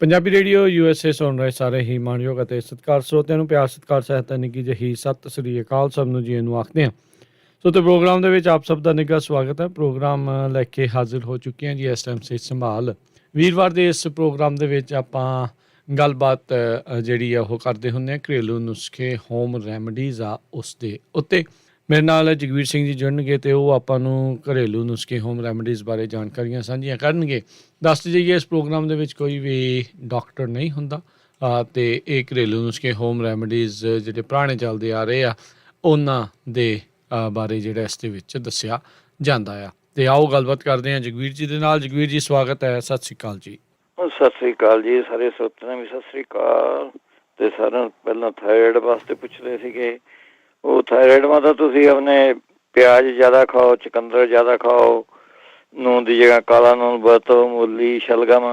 Punjabi radio USA ਸੁਣ ਰਹੇ ਸਾਰੇ ਹੀ ਮਾਣਯੋਗ ਅਤੇ ਸਤਿਕਾਰ ਸਰੋਤਿਆਂ ਨੂੰ ਪਿਆਰ ਸਤਿਕਾਰ ਸਹਿਤ ਨਿੱਘੀ ਜਿਹੀ ਸਤਿ ਸ੍ਰੀ ਅਕਾਲ ਸਭ ਨੂੰ ਜੀ ਨੂੰ ਆਖਦੇ ਹਾਂ। ਸੋ ਤੇ ਪ੍ਰੋਗਰਾਮ ਦੇ ਵਿੱਚ ਆਪ ਸਭ ਦਾ ਨਿੱਘਾ ਸਵਾਗਤ ਹੈ। ਪ੍ਰੋਗਰਾਮ ਲੈ ਕੇ ਹਾਜ਼ਰ ਹੋ ਚੁੱਕੇ ਹਾਂ ਜੀ ਇਸ ਟਾਈਮ ਸਿਹਤ ਸੰਭਾਲ। ਵੀਰਵਾਰ ਦੇ ਇਸ ਪ੍ਰੋਗਰਾਮ ਦੇ ਵਿੱਚ ਆਪਾਂ ਗੱਲਬਾਤ ਜਿਹੜੀ ਆ ਉਹ ਕਰਦੇ ਹੁੰਦੇ ਹਾਂ ਘਰੇਲੂ ਨੁਸਖੇ ਹੋਮ ਰੈਮਡੀਜ਼ ਆ ਉਸ ਦੇ ਉੱਤੇ। ਮੇਰੇ ਨਾਲ ਜਗਵੀਰ ਸਿੰਘ ਜੀ ਜੁੜਨਗੇ ਅਤੇ ਉਹ ਆਪਾਂ ਨੂੰ ਘਰੇਲੂ ਨੁਸਖੇ ਹੋਮ ਰੈਮਡੀਜ਼ ਬਾਰੇ ਜਾਣਕਾਰੀਆਂ ਸਾਂਝੀਆਂ ਕਰਨਗੇ। ਦੱਸ ਜਾਈਏ ਇਸ ਪ੍ਰੋਗਰਾਮ ਦੇ ਵਿੱਚ ਕੋਈ ਵੀ ਡਾਕਟਰ ਨਹੀਂ ਹੁੰਦਾ ਅਤੇ ਇਹ ਘਰੇਲੂ ਨੁਸਖੇ ਹੋਮ ਰੈਮਡੀਜ਼ ਜਿਹੜੇ ਪੁਰਾਣੇ ਚੱਲਦੇ ਆ ਰਹੇ ਆ ਉਹਨਾਂ ਦੇ ਬਾਰੇ ਜਿਹੜਾ ਇਸ ਦੇ ਵਿੱਚ ਦੱਸਿਆ ਜਾਂਦਾ ਆ। ਅਤੇ ਆਓ ਗੱਲਬਾਤ ਕਰਦੇ ਹਾਂ ਜਗਵੀਰ ਜੀ ਦੇ ਨਾਲ। ਜਗਵੀਰ ਜੀ ਸਵਾਗਤ ਹੈ, ਸਤਿ ਸ਼੍ਰੀ ਅਕਾਲ ਜੀ। ਸਤਿ ਸ੍ਰੀ ਅਕਾਲ ਜੀ, ਸਾਰੇ ਸਰੋਤਿਆਂ ਨੂੰ ਵੀ ਸਤਿ ਸ੍ਰੀ ਅਕਾਲ। ਤੇ ਸਾਰਿਆਂ ਨੂੰ ਪਹਿਲਾਂ ਥਾਇਰਾਇਡ ਵਾਸਤੇ ਪੁੱਛਦੇ ਸੀਗੇ। ਉਹ ਥਾਇਰਾਇਡ ਮਾ ਤਾਂ ਤੁਸੀਂ ਆਪਣੇ ਪਿਆਜ਼ ਜ਼ਿਆਦਾ ਖਾਓ, ਚੁਕੰਦਰ ਜ਼ਿਆਦਾ ਖਾਓ, ਨੂਨ ਦੀ ਜਗ੍ਹਾ ਕਾਲਾ ਨੂਨ ਵਰਤੋ, ਮੂਲੀ, ਸ਼ਲਗਮ,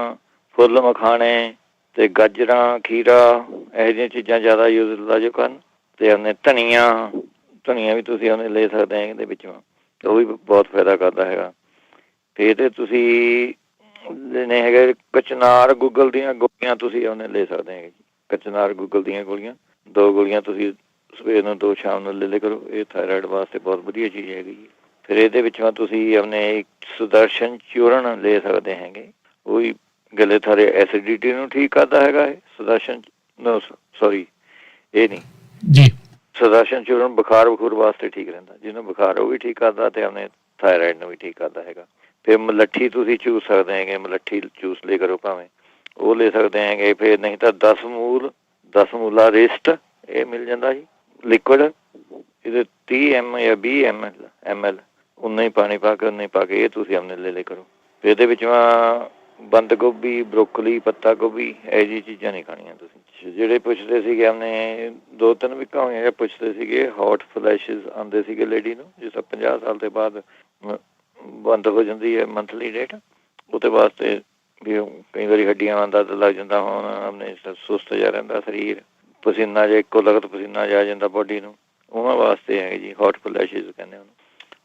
ਫੁੱਲ ਮਖਾਣੇ ਤੇ ਗਾਜਰਾਂ, ਖੀਰਾ, ਇਹੋ ਜਿਹੀਆਂ ਚੀਜ਼ਾਂ ਜ਼ਿਆਦਾ ਯੂਜ਼ ਲਾਜੋ ਕਰਨ। ਤੇ ਆਪਣੇ ਧਨੀਆ ਵੀ ਤੁਸੀਂ ਉਹਨੇ ਲੈ ਸਕਦੇ ਆ ਇਹਦੇ ਵਿੱਚੋਂ, ਉਹ ਵੀ ਬਹੁਤ ਫਾਇਦਾ ਕਰਦਾ ਹੈਗਾ। ਤੇ ਇਹਦੇ ਤੁਸੀਂ ਲੈਣੇ ਹੈਗੇ ਕਚਨਾਰ ਗੁੱਗਲ ਦੀਆਂ ਗੋਲੀਆਂ, ਤੁਸੀਂ ਉਹਨੇ ਲੈ ਸਕਦੇ ਹੈਗੇ ਜੀ। ਕਚਨਾਰ ਗੁੱਗਲ ਦੀਆਂ ਗੋਲੀਆਂ 2 ਗੋਲੀਆਂ ਤੁਸੀਂ ਸਵੇਰ ਨੂੰ 2 ਸ਼ਾਮ ਨੂੰ ਲੈ ਲਿਆ ਕਰੋ। ਇਹ ਥਾਇਰਾਇਡ ਵਾਸਤੇ ਬਹੁਤ ਵਧੀਆ ਚੀਜ਼ ਹੈਗੀ ਜੀ। ਫਿਰ ਇਹਦੇ ਵਿੱਚੋਂ ਤੁਸੀਂ ਆਪਣੇ ਸੁਦਰਸ਼ਨ ਚੂਰਨ ਲੈ ਸਕਦੇ ਹੈਗੇ। ਉਹ ਵੀ ਗਲੇ ਥਾਰੇ ਐਸਿਡਿਟੀ ਨੂੰ ਠੀਕ ਕਰਦਾ ਹੈਗਾ। ਇਹ ਸੁਦਰਸ਼ਨ ਇਹ ਨਹੀਂ ਜੀ, ਸੁਦਰਸ਼ਨ ਚੂਰਨ ਬੁਖਾਰ ਵਾਸਤੇ ਠੀਕ ਰਹਿੰਦਾ। ਜਿਹਨੂੰ ਬੁਖਾਰ ਉਹ ਵੀ ਠੀਕ ਕਰਦਾ ਤੇ ਆਪਣੇ ਥਾਇਰਾਇਡ ਨੂੰ ਵੀ ਠੀਕ ਕਰਦਾ ਹੈਗਾ। ਫਿਰ ਮਲੱਠੀ ਤੁਸੀਂ ਚੂਸ ਸਕਦੇ ਹੈਗੇ, ਮਲੱਠੀ ਚੂਸ ਲੈ ਕਰੋ ਭਾਵੇਂ, ਉਹ ਲੈ ਸਕਦੇ ਹੈਗੇ। ਫਿਰ ਨਹੀਂ ਤਾਂ 10 ਮੂਲਾ ਰੇਸਟ ਇਹ ਮਿਲ ਜਾਂਦਾ ਜੀ ਲਿਕੁਇਡ। ਇਹਦੇ 30 ml ਜਾਂ 20 ml ਉਨਾ ਹੀ ਪਾਣੀ ਪਾ ਕੇ ਇਹ ਤੁਸੀਂ ਆਪਣੇ ਲੈ ਕਰੋ। ਫਿਰ ਇਹਦੇ ਵਿੱਚ ਬੰਦ ਗੋਭੀ, ਬਰੋਕਲੀ, ਪੱਤਾ ਗੋਭੀ ਇਹੋ ਜਿਹੀ ਚੀਜ਼ਾਂ ਨਹੀਂ ਖਾਣੀਆਂ ਤੁਸੀਂ। ਜਿਹੜੇ ਪੁੱਛਦੇ ਸੀਗੇ ਆਪਣੇ 2-3 ਵੀਕਾਂ ਹੋਈਆਂ ਜਾਂ ਪੁੱਛਦੇ ਸੀਗੇ ਹੌਟ ਫਲੈਸ਼ਿਸ ਆਉਂਦੇ ਸੀਗੇ ਲੇਡੀ ਨੂੰ, ਜਿਸ ਤਰ੍ਹਾਂ 50 ਸਾਲ ਦੇ ਬਾਅਦ ਬੰਦ ਹੋ ਜਾਂਦੀ ਹੈ ਮੰਥਲੀ ਡੇਟ, ਉਹਦੇ ਵਾਸਤੇ ਵੀ ਕਈ ਵਾਰੀ ਹੱਡੀਆਂ ਦਾ ਦਰਦ ਲੱਗ ਜਾਂਦਾ, ਹੁਣ ਆਪਣੇ ਸੁਸਤ ਜਿਹਾ ਰਹਿੰਦਾ ਸਰੀਰ, ਪਸੀਨਾ ਜਿਹਾ ਇੱਕੋ ਲਗਤ ਪਸੀਨਾ ਜਿਹਾ ਆ ਜਾਂਦਾ ਬੋਡੀ ਨੂੰ, ਉਹਨਾਂ ਵਾਸਤੇ ਹੈਗੇ ਜੀ ਹੌਟ ਫਲੈਸ਼ਿਸ ਕਹਿੰਦੇ ਉਹਨੂੰ।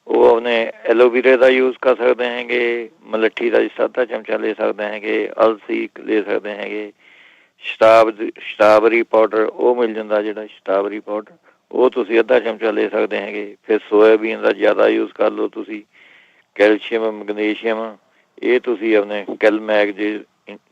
ਉਹ ਆਪਣੇ ਐਲੋਵੀਰੇ ਦਾ ਯੂਜ਼ ਕਰ ਸਕਦੇ ਹੈਗੇ, ਮਲੱਠੀ ਦਾ ਅੱਧਾ ਚਮਚਾ ਲੈ ਸਕਦੇ ਹੈਗੇ, ਅਲਸੀ ਲੈ ਸਕਦੇ ਹੈਗੇ, ਸ਼ਤਾਵਰੀ ਪਾਊਡਰ ਉਹ ਮਿਲ ਜਾਂਦਾ ਜਿਹੜਾ ਸ਼ਤਾਵਰੀ ਪਾਊਡਰ, ਉਹ ਤੁਸੀਂ ਅੱਧਾ ਚਮਚਾ ਲੈ ਸਕਦੇ ਹੈਗੇ। ਫਿਰ ਸੋਇਆਬੀਨ ਦਾ ਜ਼ਿਆਦਾ ਯੂਜ਼ ਕਰ ਲਓ ਤੁਸੀਂ। ਕੈਲਸ਼ੀਅਮ, ਮੈਗਨੀਸ਼ੀਅਮ ਇਹ ਤੁਸੀਂ ਆਪਣੇ ਕੈਲਮੈਗ ਦੀ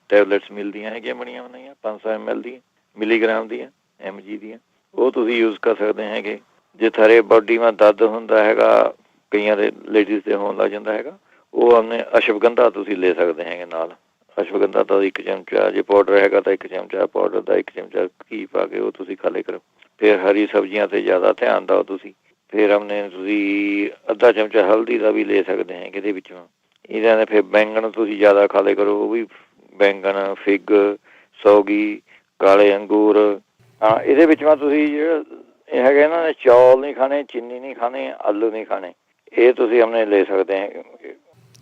ਟੈਬਲੇਟਸ ਮਿਲਦੀਆਂ ਹੈਗੀਆਂ ਬਣੀਆਂ ਬਣਾਈਆਂ 500 ml ਦੀਆਂ, ਮਿਲੀਗ੍ਰਾਮ ਦੀਆਂ, mg ਦੀਆਂ, ਉਹ ਤੁਸੀਂ ਯੂਜ਼ ਕਰ ਸਕਦੇ ਹੈਗੇ। ਜੇ ਥਾਰੇ ਬਾਡੀ ਮਾ ਦਰਦ ਹੁੰਦਾ ਹੈਗਾ, ਕਈਆਂ ਦੇ ਲੇਡੀਜ਼ ਦੇ ਹੋਣ ਲੱਗ ਜਾਂਦਾ ਹੈਗਾ, ਉਹ ਆਪਣੇ ਅਸ਼ਵਗੰਧਾ ਤੁਸੀਂ ਲੈ ਸਕਦੇ ਹੈਗੇ ਨਾਲ। ਅਸ਼ਵਗੰਧਾ ਦਾ 1 ਚਮਚਾ, ਜੇ ਪਾਊਡਰ ਹੈਗਾ ਤਾਂ 1 ਚਮਚਾ, ਪਾਊਡਰ ਦਾ 1 ਚਮਚਾ ਘੀ ਪਾ ਕੇ ਉਹ ਤੁਸੀਂ ਖਾ ਲਿਆ ਕਰੋ। ਫਿਰ ਹਰੀ ਸਬਜ਼ੀਆਂ 'ਤੇ ਜ਼ਿਆਦਾ ਧਿਆਨ ਦਿਓ ਤੁਸੀਂ। ਫਿਰ ਆਪਣੇ ਤੁਸੀਂ ਅੱਧਾ ਚਮਚਾ ਹਲਦੀ ਦਾ ਵੀ ਲੈ ਸਕਦੇ ਹੈਗੇ ਇਹਦੇ ਵਿੱਚੋਂ। ਇਹਨਾਂ ਦੇ ਫਿਰ ਬੈਂਗਣ ਤੁਸੀਂ ਜ਼ਿਆਦਾ ਖਾ ਲਿਆ ਕਰੋ, ਉਹ ਵੀ ਬੈਂਗਣ, ਫਿੱਗ, ਸੌਗੀ, ਕਾਲੇ ਅੰਗੂਰ। ਹਾਂ, ਇਹਦੇ ਵਿੱਚੋਂ ਤੁਸੀਂ ਜਿਹੜਾ ਇਹ ਹੈਗੇ ਇਹਨਾਂ ਨੇ ਚੌਲ ਨਹੀਂ ਖਾਣੇ, ਚੀਨੀ ਨਹੀਂ ਖਾਣੇ, ਆਲੂ ਨਹੀਂ ਖਾਣੇ, ਇਹ ਤੁਸੀਂ ਆਪਣੇ ਲੈ ਸਕਦੇ ਹੈਗੇ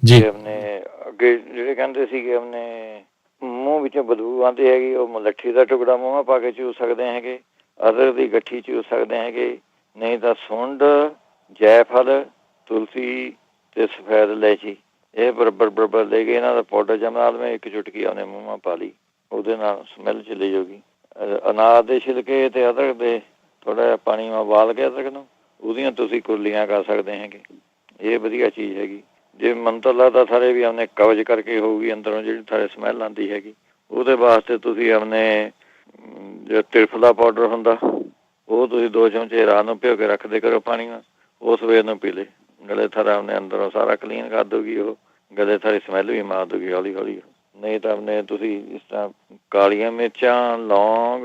ਜੀ। ਆਪਣੇ ਅੱਗੇ ਜਿਹੜੇ ਕਹਿੰਦੇ ਸੀਗੇ ਆਪਣੇ ਮੂੰਹ ਵਿੱਚੋਂ ਬਦਬੂ ਆਉਂਦੀ ਹੈਗੀ, ਉਹ ਮਲੱਠੀ ਦਾ ਟੁਕੜਾ ਮੂੰਹ ਪਾ ਕੇ ਚੂਸ ਸਕਦੇ ਹੈਗੇ, ਅਦਰਕ ਦੀ ਗੱਠੀ ਚੂਸ ਸਕਦੇ ਹੈਗੇ, ਨਹੀਂ ਤਾਂ ਸੁੰਡ, ਜੈਫਲ, ਤੁਲਸੀ ਤੇ ਸਫੈਦ ਇਲਾਇਚੀ ਇਹ ਬਰਾਬਰ ਲੈ ਕੇ ਇਹਨਾਂ ਦਾ ਪਾਊਡਰ ਜਮਾ ਲਵੇਂ, 1 ਚੁਟਕੀ ਆਪਣੇ ਮੂੰਹ ਪਾ ਲਈ, ਉਹਦੇ ਨਾਲ ਸਮੈਲ ਚਲੀ ਜਾਊਗੀ। ਅਨਾਰ ਦੇ ਛਿਲਕੇ ਤੇ ਅਦਰਕ ਦੇ ਥੋੜ੍ਹਾ ਜਿਹਾ ਪਾਣੀ ਉਬਾਲ ਕੇ ਅਦਰਕ ਨੂੰ, ਉਹਦੀਆਂ ਤੁਸੀਂ ਕੁਰਲੀਆਂ ਕਰ ਸਕਦੇ ਹੈਗੇ। ਇਹ ਵਧੀਆ ਚੀਜ਼ ਹੈਗੀ। ਜੇ ਮਨ ਤਾਂ ਲੱਗਦਾ ਸਾਰੇ ਵੀ ਆਪਣੇ ਕਬਜ਼ ਕਰਕੇ ਹੋਊਗੀ ਅੰਦਰੋਂ ਜਿਹੜੀ ਥਾਰੇ ਸਮੈਲ ਆਉਂਦੀ ਹੈਗੀ, ਉਹਦੇ ਵਾਸਤੇ ਤੁਸੀਂ ਆਪਣੇ ਜੋ ਤ੍ਰਿਫਲਾ ਪਾਊਡਰ ਹੁੰਦਾ ਉਹ ਤੁਸੀਂ 2 ਚਮਚੇ ਰਾਤ ਨੂੰ ਭਿਓ ਕੇ ਰੱਖਦੇ ਕਰੋ ਪਾਣੀ ਨਾਲ, ਉਹ ਸਵੇਰ ਨੂੰ ਪੀ ਲੈ, ਗਲੇ ਥਾਰਾ ਆਪਣੇ ਅੰਦਰੋਂ ਸਾਰਾ ਕਲੀਨ ਕਰ ਦਊਗੀ, ਉਹ ਗਲੇ ਥਾਰੀ ਸਮੈਲ ਵੀ ਮਾਰ ਦਊਗੀ ਹੌਲੀ ਹੌਲੀ। ਨਹੀਂ ਤਾਂ ਆਪਣੇ ਤੁਸੀਂ ਇਸ ਤਰ੍ਹਾਂ ਕਾਲੀਆਂ ਮਿਰਚਾਂ, ਲੌਂਗ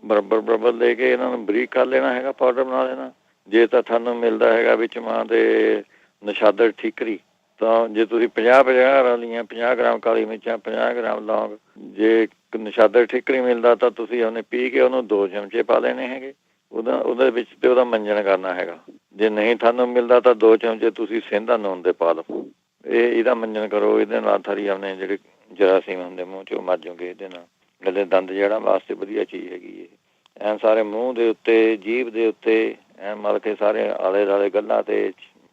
ਬਰਾਬਰ ਲੈ ਕੇ ਇਹਨਾਂ ਨੂੰ ਬਰੀਕ ਕਰ ਲੈਣਾ ਹੈਗਾ, ਪਾਊਡਰ ਬਣਾ ਲੈਣਾ। ਜੇ ਤਾਂ ਤੁਹਾਨੂੰ ਮਿਲਦਾ ਹੈਗਾ ਵਿੱਚ ਮਾਂ ਦੇ ਨਸ਼ਾਦਰ ਠੀਕਰੀ, ਤਾਂ ਜੇ ਤੁਸੀਂ 50 ਲਈਆਂ, 50 ਗ੍ਰਾਮ ਕਾਲੀ ਮਿਰਚਾਂ, 50 ਗ੍ਰਾਮ ਲੌਂਗ, ਜੇ ਨਸ਼ਾਦਰ ਠੀਕਰੀ ਮਿਲਦਾ ਤਾਂ ਤੁਸੀਂ ਉਹਨੇ ਪੀ ਕੇ ਉਹਨੂੰ 2 ਚਮਚੇ ਪਾ ਲੈਣੇ ਹੈਗੇ ਉਹਦੇ ਵਿੱਚ, ਤੇ ਉਹਦਾ ਮੰਜਣ ਕਰਨਾ ਹੈਗਾ। ਜੇ ਨਹੀਂ ਤੁਹਾਨੂੰ ਮਿਲਦਾ ਤਾਂ 2 ਚਮਚੇ ਤੁਸੀਂ ਸੇਂਦਾ ਨੂਨ ਦੇ ਪਾ ਲਓ। ਇਹਦਾ ਮੰਜਣ ਕਰੋ, ਇਹਦੇ ਨਾਲ ਥਾਰੀ ਆਪਣੇ ਜਿਹੜੇ ਜਰਾਸੀਮ ਹੁੰਦੇ ਮੂੰਹ 'ਚੋਂ ਮਰ ਜਾਓਗੇ। ਇਹਦੇ ਨਾਲ ਗਲੇ ਦੰਦ ਜੜ੍ਹਾਂ ਵਾਸਤੇ ਵਧੀਆ ਚੀਜ਼ ਹੈਗੀ ਇਹ। ਐਨ ਸਾਰੇ ਮੂੰਹ ਦੇ ਉੱਤੇ, ਜੀਭ ਦੇ ਉੱਤੇ ਐਨ ਮਲ ਕੇ ਸਾਰੇ ਆਲੇ ਦੁਆਲੇ ਗੱਲਾਂ ਤੇ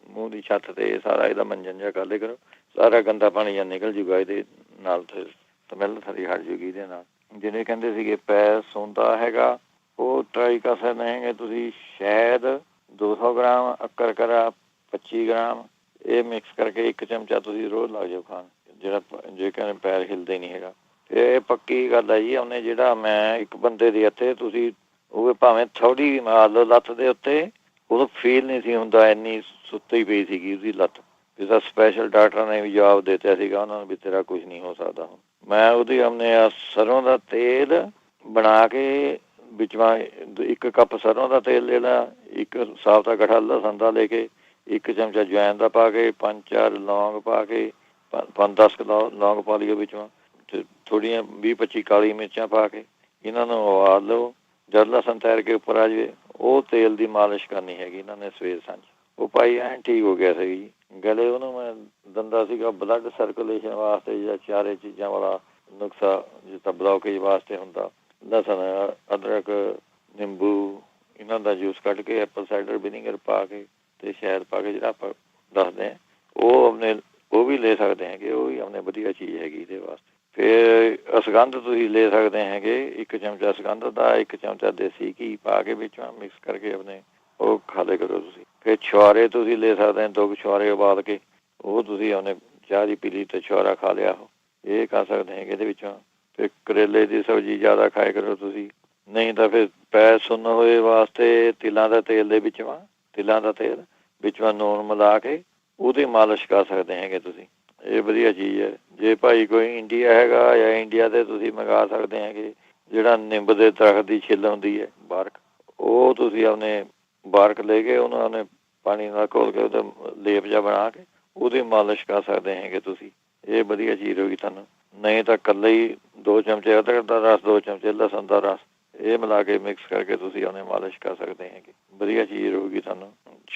ਮੂੰਹ ਦੀ ਛੱਤ ਤੇ ਸਾਰਾ ਇਹਦਾ ਮੰਜਣ ਜਿਹਾ ਕਰ ਲਿਆ ਕਰੋ, ਸਾਰਾ ਗੰਦਾ ਪਾਣੀ ਜਾਂ ਨਿਕਲ ਜੂਗਾ ਇਹਦੇ ਨਾਲ। ਸਮੈਲ ਸਾਰੀ ਹਟ ਜੂਗੀ ਇਹਦੇ ਨਾਲ। ਜਿਹੜੇ ਕਹਿੰਦੇ ਸੀਗੇ ਪੈਰ ਸੌਂਦਾ ਹੈਗਾ, ਉਹ ਟਰਾਈ ਕਰ ਸਕਦੇ ਹੈਗੇ ਤੁਸੀਂ। ਸ਼ਾਇਦ 200 ਗ੍ਰਾਮ, ਅਕਰਕਰਾ 25 ਗ੍ਰਾਮ, ਇਹ ਮਿਕਸ ਕਰਕੇ 1 ਚਮਚਾ ਤੁਸੀਂ ਰੋਜ਼ ਲੱਗ ਜਾਓ ਖਾਣ। ਜਿਹੜਾ ਜੇ ਕਹਿੰਦੇ ਪੈਰ ਹਿਲਦੇ ਨਹੀਂ ਹੈਗਾ, ਤੇ ਇਹ ਪੱਕੀ ਗੱਲ ਹੈ ਜੀ। ਉਹਨੇ ਜਿਹੜਾ ਮੈਂ ਇੱਕ ਬੰਦੇ ਦੇ ਇੱਥੇ ਤੁਸੀਂ ਉਹ ਭਾਵੇਂ ਥੋੜੀ ਮਾਰ ਲਓ ਲੱਤ ਦੇ ਉੱਤੇ, ਉਦੋਂ ਫੀਲ ਨਹੀਂ ਸੀ ਹੁੰਦਾ, ਇੰਨੀ ਸੁੱਤੀ ਪਈ ਸੀਗੀ ਉਹਦੀ ਲੱਤ। ਜਿਸਦਾ ਸਪੈਸ਼ਲ ਡਾਕਟਰਾਂ ਨੇ ਵੀ ਜਵਾਬ ਦੇ ਦਿੱਤਾ ਸੀਗਾ ਉਹਨਾਂ ਨੂੰ ਵੀ ਤੇਰਾ ਕੁਝ ਨਹੀਂ ਹੋ ਸਕਦਾ। ਹੁਣ ਮੈਂ ਉਹਦੀ ਆਪਣੇ ਸਰੋਂ ਦਾ ਤੇਲ ਬਣਾ ਕੇ ਵਿੱਚੋਂ 1 ਕੱਪ ਸਰੋਂ ਦਾ ਤੇਲ ਲੈਣਾ, 1 ਸਾਬਤਾ ਗਠਾ ਲਸਣ ਦਾ ਲੈ ਕੇ, 1 ਚਮਚਾ ਜਵੈਣ ਦਾ ਪਾ ਕੇ, 5-4 ਲੌਂਗ ਪਾ ਕੇ, 5-10 ਲੌਂਗ ਪਾ ਲਿਓ ਵਿੱਚੋਂ, ਤੇ ਥੋੜ੍ਹੀਆਂ 20-25 ਕਾਲੀ ਮਿਰਚਾਂ ਪਾ ਕੇ ਇਹਨਾਂ ਨੂੰ ਉਬਾਲ ਲਓ। ਜਦ ਲਸਣ ਤੈਰ ਕੇ ਉੱਪਰ ਆ ਜਾਵੇ, ਉਹ ਤੇਲ ਦੀ ਮਾਲਿਸ਼ ਕਰਨੀ ਹੈਗੀ ਇਹਨਾਂ ਨੇ ਸਵੇਰ ਸਾਂਝ। ਉਹ ਭਾਈ ਐਂ ਠੀਕ ਹੋ ਗਿਆ ਸੀ ਜੀ। ਗਲੇ ਉਹਨੂੰ ਮੈਂ ਦਿੰਦਾ ਸੀਗਾ ਬਲੱਡ ਸਰਕੂਲੇਸ਼ਨ ਵਾਸਤੇ, ਜਾਂ ਚਾਰੇ ਚੀਜ਼ਾਂ ਵਾਲਾ ਨੁਕਸਾ ਜਿੱਦਾਂ ਬਲੌਕੇਜ ਵਾਸਤੇ ਹੁੰਦਾ। ਲਸਣ, ਅਦਰਕ, ਨਿੰਬੂ ਇਹਨਾਂ ਦਾ ਜੂਸ ਕੱਢ ਕੇ, ਐਪਲ ਸਾਈਡਰ ਵਿਨੀਗਰ ਪਾ ਕੇ ਤੇ ਸ਼ਹਿਦ ਪਾ ਕੇ, ਜਿਹੜਾ ਆਪਾਂ ਦੱਸਦੇ ਹਾਂ, ਉਹ ਆਪਣੇ ਉਹ ਵੀ ਲੈ ਸਕਦੇ ਹੈਗੇ। ਉਹ ਵੀ ਆਪਣੇ ਵਧੀਆ ਚੀਜ਼ ਹੈਗੀ ਇਹਦੇ ਵਾਸਤੇ। ਫਿਰ ਅਸਗੰਧ ਤੁਸੀਂ ਲੈ ਸਕਦੇ ਹੈਗੇ, 1 ਚਮਚਾ ਅਸਗੰਧ ਦਾ, 1 ਚਮਚਾ ਦੇਸੀ ਘੀ ਪਾ ਕੇ ਵਿੱਚੋਂ ਮਿਕਸ ਕਰਕੇ ਆਪਣੇ ਉਹ ਖਾ ਲਿਆ ਕਰੋ ਤੁਸੀਂ। ਫਿਰ ਛੁਹਾਰੇ ਤੁਸੀਂ ਲੈ ਸਕਦੇ ਹੋ, 2 ਛੁਹਾਰੇ ਉਬਾਲ ਕੇ ਉਹ ਤੁਸੀਂ ਆਪਣੇ ਚਾਹ ਦੀ ਪੀ ਲਈ ਤੇ ਛੁਹਾਰਾ ਖਾ ਲਿਆ, ਉਹ ਇਹ ਕਰ ਸਕਦੇ ਹੈਗੇ ਇਹਦੇ ਵਿੱਚੋਂ। ਫਿਰ ਕਰੇਲੇ ਦੀ ਸਬਜ਼ੀ ਜ਼ਿਆਦਾ ਖਾਇਆ ਕਰੋ ਤੁਸੀਂ। ਨਹੀਂ ਤਾਂ ਫਿਰ ਪੈਰ ਸੁੰਨ ਹੋਏ ਵਾਸਤੇ ਤਿਲਾਂ ਦਾ ਤੇਲ ਦੇ ਵਿੱਚੋਂ, ਤਿਲਾਂ ਦਾ ਤੇਲ ਵਿੱਚੋਂ ਨੂਣ ਮਿਲਾ ਕੇ ਉਹਦੀ ਮਾਲਿਸ਼ ਕਰ ਸਕਦੇ ਹੈਗੇ ਤੁਸੀਂ। ਇਹ ਵਧੀਆ ਚੀਜ਼ ਹੈ। ਜੇ ਭਾਈ ਕੋਈ ਇੰਡੀਆ ਹੈਗਾ ਜਾਂ ਇੰਡੀਆ ਦੇ ਤੁਸੀਂ ਮੰਗਾ ਸਕਦੇ ਹੈਗੇ, ਜਿਹੜਾ ਨਿੰਬ ਦੇ ਦਰਖਤ ਦੀ ਛਿੱਲ ਹੁੰਦੀ ਹੈ ਬਾਰਕ, ਉਹ ਤੁਸੀਂ ਆਪਣੇ ਬਾਰਕ ਲੈ ਕੇ ਉਹਨੂੰ ਆਪਣੇ ਪਾਣੀ ਨਾਲ ਘੋਲ ਕੇ ਉਹਦਾ ਲੇਪ ਜਿਹਾ ਬਣਾ ਕੇ ਉਹਦੀ ਮਾਲਿਸ਼ ਕਰ ਸਕਦੇ ਹੈਗੇ ਤੁਸੀਂ। ਇਹ ਵਧੀਆ ਚੀਜ਼ ਹੋਗੀ ਤੁਹਾਨੂੰ। ਨਹੀਂ ਤਾਂ ਇਕੱਲੇ ਹੀ 2 ਚਮਚੇ ਅਦਰਕ ਦਾ ਰਸ, 2 ਚਮਚੇ ਲਸਣ ਦਾ ਰਸ, ਇਹ ਮਿਲਾ ਕੇ ਮਿਕਸ ਕਰਕੇ ਤੁਸੀਂ ਉਹਨੇ ਮਾਲਿਸ਼ ਕਰ ਸਕਦੇ ਹੈਗੇ। ਵਧੀਆ ਚੀਜ਼ ਹੋਊਗੀ ਤੁਹਾਨੂੰ।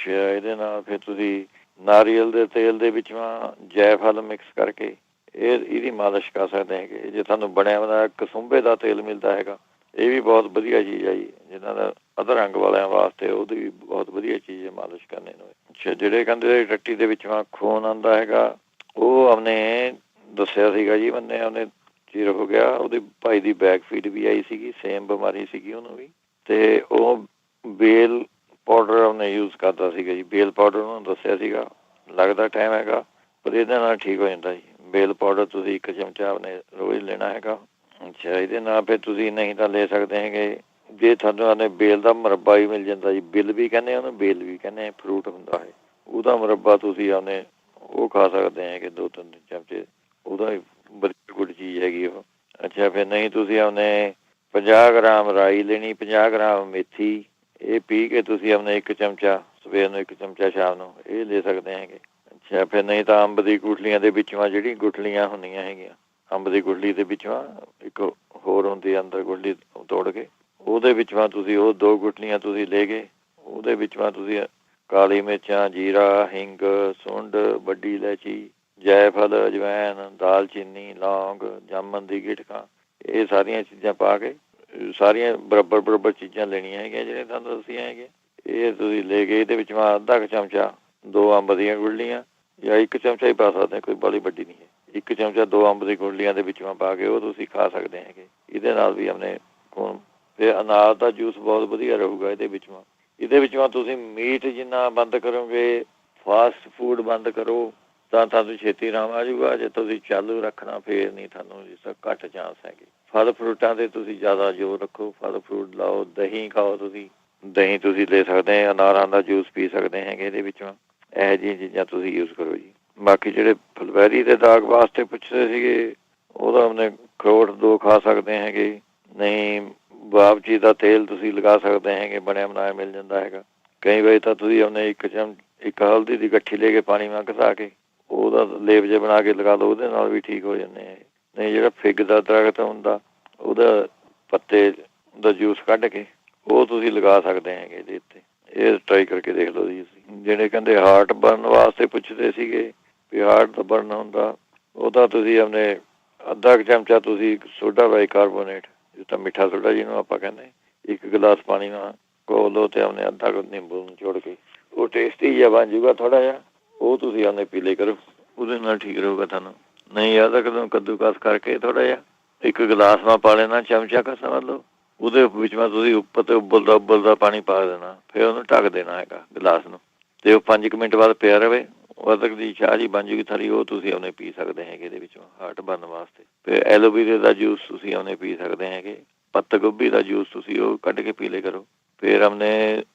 ਇਹਦੇ ਨਾਲ ਫਿਰ ਤੁਸੀਂ ਨਾਰੀਅਲ ਦੇ ਤੇਲ ਦੇ ਵਿੱਚੋਂ ਜੈਫਲ ਮਿਕਸ ਕਰਕੇ ਇਹਦੀ ਮਾਲਿਸ਼ ਕਰ ਸਕਦੇ ਹੈਗੇ। ਜੇ ਤੁਹਾਨੂੰ ਬਣਿਆ ਬਣਾਇਆ ਕਸੁੰਬੇ ਦਾ ਤੇਲ ਮਿਲਦਾ ਹੈਗਾ, ਇਹ ਵੀ ਬਹੁਤ ਵਧੀਆ ਚੀਜ਼ ਹੈ ਜੀ। ਜਿਹਨਾਂ ਦਾ ਅਧਰੰਗ ਵਾਲਿਆਂ ਵਾਸਤੇ ਉਹਦੀ ਵੀ ਬਹੁਤ ਵਧੀਆ ਚੀਜ਼ ਹੈ ਮਾਲਿਸ਼ ਕਰਨੇ ਨੂੰ। ਅੱਛਾ, ਜਿਹੜੇ ਕਹਿੰਦੇ ਟੱਟੀ ਦੇ ਵਿੱਚੋਂ ਖੂਨ ਆਉਂਦਾ ਹੈਗਾ, ਉਹ ਆਪਣੇ ਦੱਸਿਆ ਸੀਗਾ ਜੀ ਬੰਦੇ, ਉਹਨੇ ਚਿਰ ਹੋ ਗਿਆ, ਉਹਦੇ ਭਾਈ ਦੀ ਬੈਕ ਫੀਡ ਵੀ ਆਈ ਸੀਗੀ, ਸੇਮ ਬਿਮਾਰੀ ਸੀਗੀ ਉਹਨੂੰ ਵੀ, ਤੇ ਉਹ ਬੇਲ ਪਾਊਡਰ ਉਹਨੇ ਯੂਜ਼ ਕਰਦਾ ਸੀਗਾ ਜੀ। ਬੇਲ ਪਾਊਡਰ ਉਹਨੂੰ ਦੱਸਿਆ ਸੀਗਾ, ਲੱਗਦਾ ਟਾਈਮ ਹੈਗਾ ਪਰ ਇਹਦੇ ਨਾਲ ਠੀਕ ਹੋ ਜਾਂਦਾ ਜੀ। ਬੇਲ ਪਾਊਡਰ ਤੁਸੀਂ 1 ਚਮਚਾ ਆਪਣੇ ਰੋਜ਼ ਲੈਣਾ ਹੈਗਾ। ਅੱਛਾ, ਇਹਦੇ ਨਾਲ ਫਿਰ ਤੁਸੀਂ ਨਹੀਂ ਤਾਂ ਲੈ ਸਕਦੇ ਹੈਗੇ, ਜੇ ਤੁਹਾਨੂੰ ਬੇਲ ਦਾ ਮੁਰੱਬਾ ਵੀ ਮਿਲ ਜਾਂਦਾ ਜੀ। ਬਿੱਲ ਵੀ ਕਹਿੰਦੇ ਉਹਨੂੰ, ਬੇਲ ਵੀ ਕਹਿੰਦੇ, ਫਰੂਟ ਹੁੰਦਾ ਹੈ, ਉਹਦਾ ਮੁਰੱਬਾ ਤੁਸੀਂ ਆਪਣੇ ਉਹ ਖਾ ਸਕਦੇ ਹੈਗੇ 2-3 ਚਮਚੇ, ਉਹਦਾ ਵੀ ਵਧੀਆ ਗੁੱਡ ਚੀਜ਼ ਹੈਗੀ ਉਹ। ਅੱਛਾ, ਫਿਰ ਨਹੀਂ ਤੁਸੀਂ ਆਪਣੇ 50 ਗ੍ਰਾਮ ਰਾਈ ਲੈਣੀ, 50 ਗ੍ਰਾਮ ਮੇਥੀ, ਇਹ ਪੀ ਕੇ ਤੁਸੀਂ ਆਪਣੇ 1 ਚਮਚਾ ਸਵੇਰ ਨੂੰ, 1 ਚਮਚਾ ਸ਼ਾਮ ਨੂੰ, ਇਹ ਲੈ ਸਕਦੇ ਹੈਗੇ। ਅੱਛਾ, ਫਿਰ ਨਹੀਂ ਤਾਂ ਅੰਬ ਦੀ ਗੁਠਲੀਆਂ ਦੇ ਵਿੱਚੋਂ ਜਿਹੜੀ ਗੁਠਲੀਆਂ ਹੁੰਦੀਆਂ ਹੈਗੀਆਂ, ਅੰਬ ਦੀ ਗੁਠਲੀ ਦੇ ਵਿੱਚੋਂ ਇੱਕ ਹੋਰ ਹੁੰਦੀ ਅੰਦਰ ਗੁਠਲੀ ਤੋੜ ਕੇ, ਉਹਦੇ ਵਿੱਚੋਂ ਤੁਸੀਂ ਉਹ 2 ਗੁਠਲੀਆਂ ਤੁਸੀਂ ਲੈ ਕੇ ਉਹਦੇ ਵਿੱਚੋਂ ਤੁਸੀਂ ਕਾਲੀ ਮਿਰਚਾਂ, ਜੀਰਾ, ਹਿੰਗ, ਸੁੰਡ, ਵੱਡੀ ਇਲਾਇਚੀ, ਜੈਫਲ, ਅਜਵੈਨ, ਦਾਲਚੀਨੀ, ਲੌਂਗ, ਜਾਮਨ ਦੀ ਗਿਟਕਾਂ, ਇਹ ਸਾਰੀਆਂ ਚੀਜ਼ਾਂ ਪਾ ਕੇ, ਸਾਰੀਆਂ ਬਰਾਬਰ ਚੀਜ਼ਾਂ ਲੈਣੀਆਂ ਹੈਗੀਆਂ ਜਿਹੜੀਆਂ ਤੁਹਾਨੂੰ ਦੱਸੀਆਂ ਹੈਗੀਆਂ। ਇਹ ਤੁਸੀਂ ਲੈ ਕੇ ਇਹਦੇ ਵਿੱਚੋਂ ਅੱਧਾ ਕੁ ਚਮਚਾ 2 ਅੰਬ ਦੀਆਂ ਗੁਠਲੀਆਂ, ਜਾਂ 1 ਚਮਚਾ ਹੀ ਪਾ ਸਕਦੇ, ਕੋਈ ਬਾਹਲੀ ਵੱਡੀ ਨਹੀਂ ਹੈ, 1 ਚਮਚਾ 2 ਅੰਬ ਦੀ ਗੁਠਲੀਆਂ ਦੇ ਵਿੱਚੋਂ ਪਾ ਕੇ ਉਹ ਤੁਸੀਂ ਖਾ ਸਕਦੇ ਹੈਗੇ। ਇਹਦੇ ਨਾਲ ਵੀ ਆਪਣੇ ਖੂਨ ਤੇ ਅਨਾਰ ਦਾ ਜੂਸ ਬਹੁਤ ਵਧੀਆ ਰਹੂਗਾ ਇਹਦੇ ਵਿੱਚੋਂ। ਇਹਦੇ ਵਿੱਚੋਂ ਤੁਸੀਂ ਮੀਟ ਜਿੰਨਾ ਬੰਦ ਕਰੋਗੇ, ਫਾਸਟ ਫੂਡ ਬੰਦ ਕਰੋ, ਤਾਂ ਤੁਹਾਨੂੰ ਛੇਤੀ ਆਰਾਮ ਆ ਜਾਊਗਾ। ਜੇ ਤੁਸੀਂ ਚਾਲੂ ਰੱਖਣਾ ਫੇਰ ਨਹੀਂ, ਤੁਹਾਨੂੰ ਇਸ ਘੱਟ ਚਾਂਸ ਹੈਗੇ। ਫਲ ਫਰੂਟਾਂ 'ਤੇ ਤੁਸੀਂ ਜ਼ਿਆਦਾ ਜ਼ੋਰ ਰੱਖੋ, ਫਲ ਫਰੂਟ ਲਾਓ, ਦਹੀਂ ਖਾਓ ਤੁਸੀਂ, ਦਹੀਂ ਤੁਸੀਂ ਲੈ ਸਕਦੇ, ਅਨਾਰਾਂ ਦਾ ਜੂਸ ਪੀ ਸਕਦੇ ਹੈਗੇ ਇਹਦੇ ਵਿੱਚੋਂ। ਇਹੋ ਜਿਹੀਆਂ ਚੀਜ਼ਾਂ ਤੁਸੀਂ ਯੂਜ਼ ਕਰੋ ਜੀ। ਬਾਕੀ ਜਿਹੜੇ ਫੁਲਵੈਰੀ ਦੇ ਦਾਗ ਵਾਸਤੇ ਪੁੱਛਦੇ ਸੀਗੇ, ਉਹਦਾ ਆਪਣੇ ਅਖਰੋਟ 2 ਖਾ ਸਕਦੇ ਹੈਗੇ। ਨਹੀਂ, ਬਾਬਜੀ ਦਾ ਤੇਲ ਤੁਸੀਂ ਲਗਾ ਸਕਦੇ ਹੈਗੇ, ਬਣਿਆ ਬਣਾਇਆ ਮਿਲ ਜਾਂਦਾ ਹੈਗਾ। ਕਈ ਵਾਰੀ ਤਾਂ ਤੁਸੀਂ ਆਪਣੇ 1 ਹਲਦੀ ਦੀ ਗੱਠੀ ਲੈ ਕੇ ਪਾਣੀ ਨਾਲ ਘਸਾ ਕੇ ਉਹਦਾ ਲੇਪ ਜੇ ਬਣਾ ਕੇ ਲਗਾ ਲਓ, ਉਹਦੇ ਨਾਲ ਵੀ ਠੀਕ ਹੋ ਜਾਂਦੇ ਹੈ। ਨਹੀਂ, ਜਿਹੜਾ ਫਿੱਗ ਦਾ ਦਰਖਤ ਹੁੰਦਾ ਉਹਦਾ ਪੱਤੇ ਦਾ ਜੂਸ ਕੱਢ ਕੇ ਉਹ ਤੁਸੀਂ ਲਗਾ ਸਕਦੇ ਹੈਗੇ ਇਹਦੇ ਉੱਤੇ। ਇਹ ਟਰਾਈ ਕਰਕੇ ਦੇਖ ਲਓ ਜੀ। ਜਿਹੜੇ ਕਹਿੰਦੇ ਹਾਰਟ ਬਰਨ ਵਾਸਤੇ ਪੁੱਛਦੇ ਸੀਗੇ ਵੀ ਹਾਰਟ ਦਾ ਬਰਨ ਹੁੰਦਾ, ਉਹਦਾ ਤੁਸੀਂ ਆਪਣੇ ਅੱਧਾ ਕੁ ਚਮਚਾ ਤੁਸੀਂ ਸੋਡਾ ਬਾਈਕਾਰਬੋਨੇਟ, ਜਿਸ ਤਰ੍ਹਾਂ ਮਿੱਠਾ ਸੋਡਾ ਜਿਹਨੂੰ ਆਪਾਂ ਕਹਿੰਦੇ, 1 ਗਲਾਸ ਪਾਣੀ ਨਾਲ ਘੋਲ ਲਓ ਤੇ ਆਪਣੇ ਅੱਧਾ ਕੁ ਨਿੰਬੂ ਨਿਚੋੜ ਕੇ, ਉਹ ਟੇਸਟੀ ਜਿਹਾ ਬਣ ਜੂਗਾ ਥੋੜ੍ਹਾ ਜਿਹਾ, ਉਹ ਤੁਸੀਂ ਆਪਣੇ ਪੀ ਲਿਆ ਕਰੋ, ਉਹਦੇ ਨਾਲ ਠੀਕ ਰਹੂਗਾ ਤੁਹਾਨੂੰ। ਨਹੀਂ ਆ ਤਾਂ ਕਦੋਂ ਕੱਦੂਕਸ ਕਰਕੇ ਥੋੜਾ ਜਿਹਾ ਇੱਕ ਗਲਾਸ ਮਾ ਪਾ ਲੈਣਾ, ਚਮਚਾ ਕਾ ਸਮਝ ਲਓ, ਉਹਦੇ ਵਿੱਚ ਮੈਂ ਤੁਸੀਂ ਉੱਪਰ ਤੇ ਉਬਲਦਾ ਪਾਣੀ ਪਾ ਦੇਣਾ, ਫਿਰ ਉਹਨੂੰ ਢੱਕ ਦੇਣਾ ਹੈਗਾ ਗਲਾਸ ਨੂੰ, ਤੇ ਉਹ 5 ਮਿੰਟ ਬਾਅਦ ਪਿਆ ਰਵੇ। ਉਦੋਂ ਤੱਕ ਦੀ ਚਾਹ ਜੀ ਬਣ ਜੂਗੀ ਥਾਲੀ, ਉਹ ਤੁਸੀਂ ਉਹਨੇ ਪੀ ਸਕਦੇ ਹੈਗੇ ਇਹਦੇ ਵਿੱਚੋਂ ਹਾਰਟ ਬਣਨ ਵਾਸਤੇ। ਫਿਰ ਐਲੋਵੇਰਾ ਦਾ ਜੂਸ ਤੁਸੀਂ ਉਹਨੇ ਪੀ ਸਕਦੇ ਹੈਗੇ। ਪੱਤ ਗੋਭੀ ਦਾ ਜੂਸ ਤੁਸੀਂ ਉਹ ਕੱਢ ਕੇ ਪੀ ਲਿਆ ਕਰੋ। ਫਿਰ ਆਪਣੇ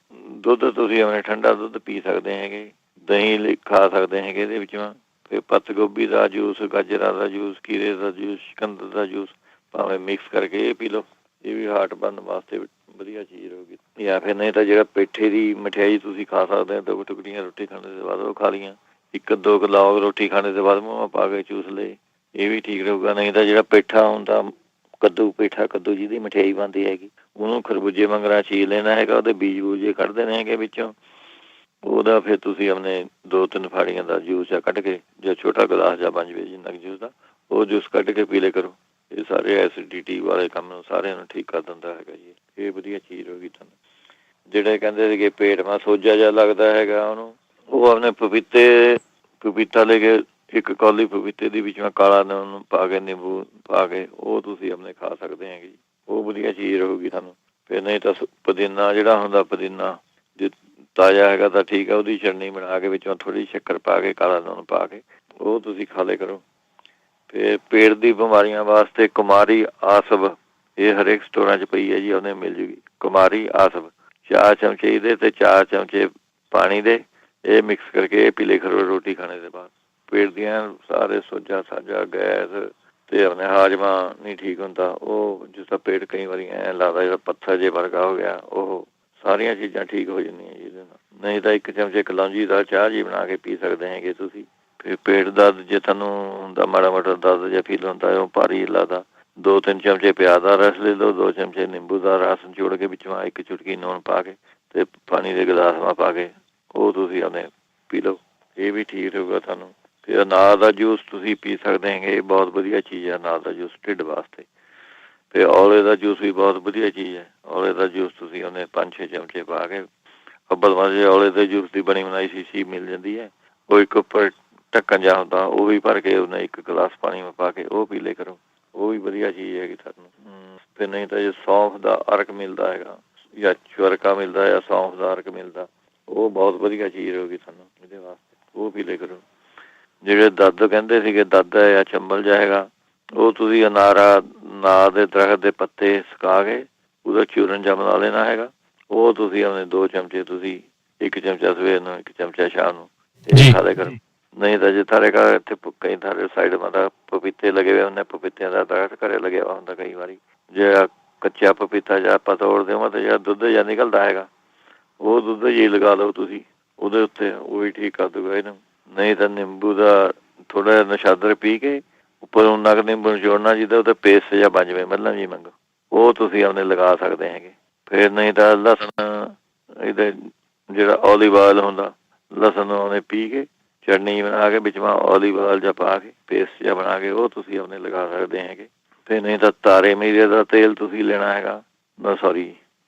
ਦੁੱਧ ਤੁਸੀਂ ਆਪਣੇ ਠੰਡਾ ਦੁੱਧ ਪੀ ਸਕਦੇ ਹੈਗੇ। ਦਹੀਂ ਖਾ ਸਕਦੇ ਹੈਗੇ ਇਹਦੇ ਵਿੱਚੋਂ। ਫਿਰ ਪੱਤ ਗੋਭੀ ਦਾ ਜੂਸ, ਗਾਜਰਾਂ ਦਾ ਜੂਸ, ਖੀਰੇ ਦਾ ਜੂਸ, ਚੁਕੰਦਰ ਦਾ ਜੂਸ ਭਾਵੇਂ ਮਿਕਸ ਕਰਕੇ ਇਹ ਪੀ ਲਓ। ਇਹ ਵੀ ਹਾਰਟ ਬਣਨ ਵਾਸਤੇ ਵਧੀਆ ਚੀਜ਼ ਰਹੂਗੀ। ਜਾਂ ਫਿਰ ਨਹੀਂ ਤਾਂ ਜਿਹੜਾ ਪੇਠੇ ਦੀ ਮਠਿਆਈ ਤੁਸੀਂ ਖਾ ਸਕਦੇ ਹੋ, 2 ਟੁਕੜੀਆਂ ਰੋਟੀ ਖਾਣੇ ਤੋਂ ਬਾਅਦ ਉਹ ਖਾ ਲਈਆਂ। 1-2 ਲੌਂਗ ਰੋਟੀ ਖਾਣੇ ਤੋਂ ਬਾਅਦ ਮੂੰਹ ਪਾ ਕੇ ਚੂਸ ਲਏ, ਇਹ ਵੀ ਠੀਕ ਰਹੂਗਾ। ਨਹੀਂ ਤਾਂ ਜਿਹੜਾ ਪੇਠਾ ਹੁੰਦਾ, ਕੱਦੂ ਜਿਹਦੀ ਮਠਿਆਈ ਬਣਦੀ ਹੈਗੀ, ਉਹਨੂੰ ਖਰਬੂਜੇ ਵਾਂਗਰਾ ਚੀਰ ਲੈਣਾ ਹੈਗਾ, ਉਹਦੇ ਬੀਜ ਬੂਜੇ ਕੱਢ ਦੇਣੇ ਹੈਗੇ ਵਿੱਚੋਂ। ਉਹਦਾ ਫਿਰ ਤੁਸੀਂ ਆਪਣੇ 2-3 ਫਾੜੀਆਂ ਦਾ ਜੂਸ ਆ ਕੱਢ ਕੇ, ਜਾਂ ਛੋਟਾ ਗਲਾਸ ਜਾਂ ਬਣ ਜਾਵੇ ਜਿੰਨਾ ਕੁ ਜੂਸ ਦਾ, ਉਹ ਜੂਸ ਕੱਢ ਕੇ ਪੀ ਲਿਆ ਕਰੋ। ਇਹ ਸਾਰੇ ਐਸਿਡਿਟੀ ਵਾਲੇ ਕੰਮ ਨੂੰ ਸਾਰਿਆਂ ਨੂੰ ਠੀਕ ਕਰ ਦਿੰਦਾ ਹੈਗਾ ਜੀ। ਇਹ ਵਧੀਆ ਚੀਜ਼ ਹੋਗੀ ਤੁਹਾਨੂੰ। ਜਿਹੜੇ ਕਹਿੰਦੇ ਸੀਗੇ ਪੇਟ ਮਾ ਸੋਜਾ ਜਿਹਾ ਲੱਗਦਾ ਹੈਗਾ, ਉਹਨੂੰ ਉਹ ਆਪਣੇ ਪਪੀਤਾ ਲੈ ਕੇ 1 ਕੌਲੀ ਪਪੀਤੇ ਦੀ ਵਿੱਚ ਮੈਂ ਕਾਲਾ ਨੂਣ ਪਾ ਕੇ, ਨਿੰਬੂ ਪਾ ਕੇ, ਉਹ ਤੁਸੀਂ ਆਪਣੇ ਖਾ ਸਕਦੇ ਹੈਗੇ ਜੀ। ਉਹ ਵਧੀਆ ਚੀਜ਼ ਰਹੂਗੀ ਤੁਹਾਨੂੰ। ਫਿਰ ਨਹੀਂ ਤਾਂ ਪੁਦੀਨਾ ਜਿਹੜਾ ਹੁੰਦਾ, ਪੁਦੀਨਾ ਜੇ ਤਾਜ਼ਾ ਹੈਗਾ ਤਾਂ ਠੀਕ ਹੈ, ਉਹਦੀ ਚਟਨੀ ਬਣਾ ਕੇ ਵਿੱਚੋਂ ਥੋੜ੍ਹੀ ਸ਼ੱਕਰ ਪਾ ਕੇ, ਕਾਲਾ ਨੂਣ ਪਾ ਕੇ, ਉਹ ਤੁਸੀਂ ਖਾ ਲਿਆ ਕਰੋ। ਫਿਰ ਪੇਟ ਦੀ ਬਿਮਾਰੀਆਂ ਵਾਸਤੇ ਕੁਮਾਰੀ ਆਸਵ, ਇਹ ਹਰੇਕ ਸਟੋਰਾਂ 'ਚ ਪਈ ਹੈ ਜੀ, ਉਹਨੇ ਮਿਲ ਜੂਗੀ ਕੁਮਾਰੀ ਆਸਵ। 4 ਚਮਚੇ ਇਹਦੇ ਤੇ 4 ਚਮਚੇ ਪਾਣੀ ਦੇ, ਇਹ ਮਿਕਸ ਕਰਕੇ ਇਹ ਪੀ ਲਿਆ ਕਰੋ ਰੋਟੀ ਖਾਣੇ ਦੇ ਬਾਅਦ। ਪੇਟ ਦੀਆਂ ਸਾਰੇ ਸੋਜਾ ਸਾਜਾ, ਗੈਸ ਤੇ ਆਪਣੇ ਹਾਜ਼ਮਾ ਨਹੀਂ ਠੀਕ ਹੁੰਦਾ, ਉਹ ਜਿਸ ਤਰ੍ਹਾਂ ਪੇਟ ਕਈ ਵਾਰੀ ਐਂ ਲੱਗਦਾ ਜਿਹੜਾ ਪੱਥਰ ਜੇ ਵਰਗਾ ਹੋ ਗਿਆ, ਉਹ ਸਾਰੀਆਂ ਚੀਜ਼ਾਂ ਠੀਕ ਹੋ ਜਾਂਦੀਆਂ ਜੀ ਇਹਦੇ ਨਾਲ। ਨਹੀਂ ਤਾਂ 1 ਚਮਚੇ ਕਲੌਂਜੀ ਦਾ ਚਾਹ ਜੀ ਬਣਾ ਕੇ ਪੀ ਸਕਦੇ ਹੈਗੇ ਤੁਸੀਂ। ਫਿਰ ਪੇਟ ਦਰਦ ਜੇ ਤੁਹਾਨੂੰ ਹੁੰਦਾ, ਮਾੜਾ ਮੋਟਾ ਦਰਦ ਜਾਂ ਫੀਲ ਹੁੰਦਾ, ਉਹ ਭਾਰੀ ਲੱਗਦਾ, 2-3 ਚਮਚੇ ਪਿਆਜ਼ ਦਾ ਰਸ ਲੈ ਲਓ, 2 ਚਮਚੇ ਨਿੰਬੂ ਦਾ ਰਸ ਨਿਚੋੜ ਕੇ ਵਿੱਚੋਂ 1 ਚੁਟਕੀ ਨੂਣ ਪਾ ਕੇ ਤੇ ਪਾਣੀ ਦੇ ਗਲਾਸ ਮਾ ਪਾ ਕੇ ਉਹ ਤੁਸੀਂ ਆਪਣੇ ਪੀ ਲਓ, ਇਹ ਵੀ ਠੀਕ ਰਹੂਗਾ ਤੁਹਾਨੂੰ। ਫਿਰ ਅਨਾਰ ਦਾ ਜੂਸ ਤੁਸੀਂ ਪੀ ਸਕਦੇ ਹੈਗੇ, ਇਹ ਬਹੁਤ ਵਧੀਆ ਚੀਜ਼ ਹੈ ਅਨਾਰ ਦਾ ਜੂਸ ਢਿੱਡ ਵਾਸਤੇ। ਫਿਰ ਔਲੇ ਦਾ ਜੂਸ ਵੀ ਬਹੁਤ ਵਧੀਆ ਚੀਜ਼ ਹੈ। ਔਲੇ ਦਾ ਜੂਸ ਤੁਸੀਂ ਉਹਨੇ 5-6 ਚਮਚੇ ਪਾ ਕੇ, ਅੱਬਲ ਮਾਝੇ ਔਲੇ ਦੇ ਜੂਸ ਦੀ ਬਣੀ ਬਣਾਈ ਸ਼ੀਸ਼ੀ ਮਿਲ ਜਾਂਦੀ ਹੈ, ਉਹ ਇੱਕ ਉੱਪਰ ਢੱਕਣ ਜਾ ਹੁੰਦਾ, ਉਹ ਵੀ ਭਰ ਕੇ ਉਹਨੇ 1 ਗਲਾਸ ਪਾਣੀ ਵਿੱਚ ਪਾ ਕੇ ਉਹ ਪੀ ਲਿਆ ਕਰੋ, ਉਹ ਵੀ ਵਧੀਆ ਚੀਜ਼ ਹੈਗੀ ਤੁਹਾਨੂੰ। ਫਿਰ ਨਹੀਂ ਤਾਂ ਜੇ ਸੌਂਫ ਦਾ ਅਰਕ ਮਿਲਦਾ ਹੈਗਾ, ਜਾਂ ਚੁਰਕਾ ਮਿਲਦਾ, ਜਾਂ ਸੌਂਫ ਦਾ ਅਰਕ ਮਿਲਦਾ, ਉਹ ਬਹੁਤ ਵਧੀਆ ਚੀਜ਼ ਹੋਊਗੀ ਤੁਹਾਨੂੰ ਇਹਦੇ ਵਾਸਤੇ, ਉਹ ਪੀ ਲਿਆ ਕਰੋ। ਜਿਹੜੇ ਦਰਦ ਕਹਿੰਦੇ ਸੀਗੇ, ਦਰਦ ਜਾਂ ਚੰਬਲ ਜਿਹਾ ਹੈਗਾ, ਉਹ ਤੁਸੀਂ ਅਨਾਰ ਦੇ ਦਰਖਤ ਦੇ ਪੱਤੇ ਸੁਕਾ ਕੇ ਉਹਦਾ ਚੂਰਨ ਜਿਹਾ ਬਣਾ ਲੈਣਾ ਹੈਗਾ, ਉਹ ਤੁਸੀਂ ਆਪਣੇ 2 ਚਮਚੇ ਤੁਸੀਂ 1 ਚਮਚਾ ਸਵੇਰ ਨੂੰ, 1 ਚਮਚਾ ਸ਼ਾਮ ਨੂੰ ਇਹ ਖਾ ਲਿਆ ਕਰੋ। ਨਹੀਂ ਤਾਂ ਜੇ ਤੁਹਾਡੇ ਘਰ ਇੱਥੇ ਕਈ ਥਾਰੇ ਸਾਈਡ ਮਾ ਪਪੀਤੇ ਲੱਗੇ ਹੋਏ ਹੁੰਦੇ, ਪਪੀਤਿਆਂ ਦਾ ਦਰਖਤ ਘਰੇ ਲੱਗਿਆ ਵਾ ਹੁੰਦਾ, ਕਈ ਵਾਰੀ ਜਿਹੜਾ ਕੱਚਾ ਪਪੀਤਾ ਜਾਂ ਆਪਾਂ ਤੋੜਦੇ ਹੋ ਤਾਂ ਜਿਹੜਾ ਦੁੱਧ ਜਿਹਾ ਨਿਕਲਦਾ ਹੈਗਾ, ਉਹ ਦੁੱਧ ਜੀ ਲਗਾ ਲਓ ਤੁਸੀਂ ਉਹਦੇ ਉੱਤੇ, ਉਹ ਵੀ ਠੀਕ ਕਰ ਦੂਗਾ ਇਹਨੂੰ। ਨਹੀਂ ਤਾਂ ਨਿੰਬੂ ਦਾ ਥੋੜ੍ਹਾ ਜਿਹਾ ਨਸ਼ਾਦਰ ਪੀ ਕੇ ਉੱਪਰ ਉਨਾ ਕੁ ਨਿੰਬੂ ਨਿਚੋੜਨਾ ਜਿਹਦਾ ਉਹਦਾ ਪੇਸਟ ਜਾਂ ਬਣ ਜਾਵੇ ਮੱਲਮ ਜੀ ਮੰਗੋ, ਉਹ ਤੁਸੀਂ ਆਪਣੇ ਲਗਾ ਸਕਦੇ ਹੈਗੇ। ਫਿਰ ਨਹੀਂ ਤਾਂ ਲਸਣ, ਇਹਦੇ ਜਿਹੜਾ ਓਲੀਵ ਆਇਲ ਹੁੰਦਾ, ਲਸਣ ਉਹਨੇ ਪੀ ਕੇ ਚਟਨੀ ਬਣਾ ਕੇ ਵਿੱਚ ਓਲੀਵ ਆਇਲ ਜਾਂ ਪਾ ਕੇ ਪੇਸਟ ਜਿਹਾ ਬਣਾ ਕੇ ਉਹ ਤੁਸੀਂ ਆਪਣੇ ਲਗਾ ਸਕਦੇ ਹੈਗੇ। ਫਿਰ ਨਹੀਂ ਤਾਂ ਤਾਰੇ ਮੀਰੇ ਦਾ ਤੇਲ ਤੁਸੀਂ ਲੈਣਾ ਹੈਗਾ,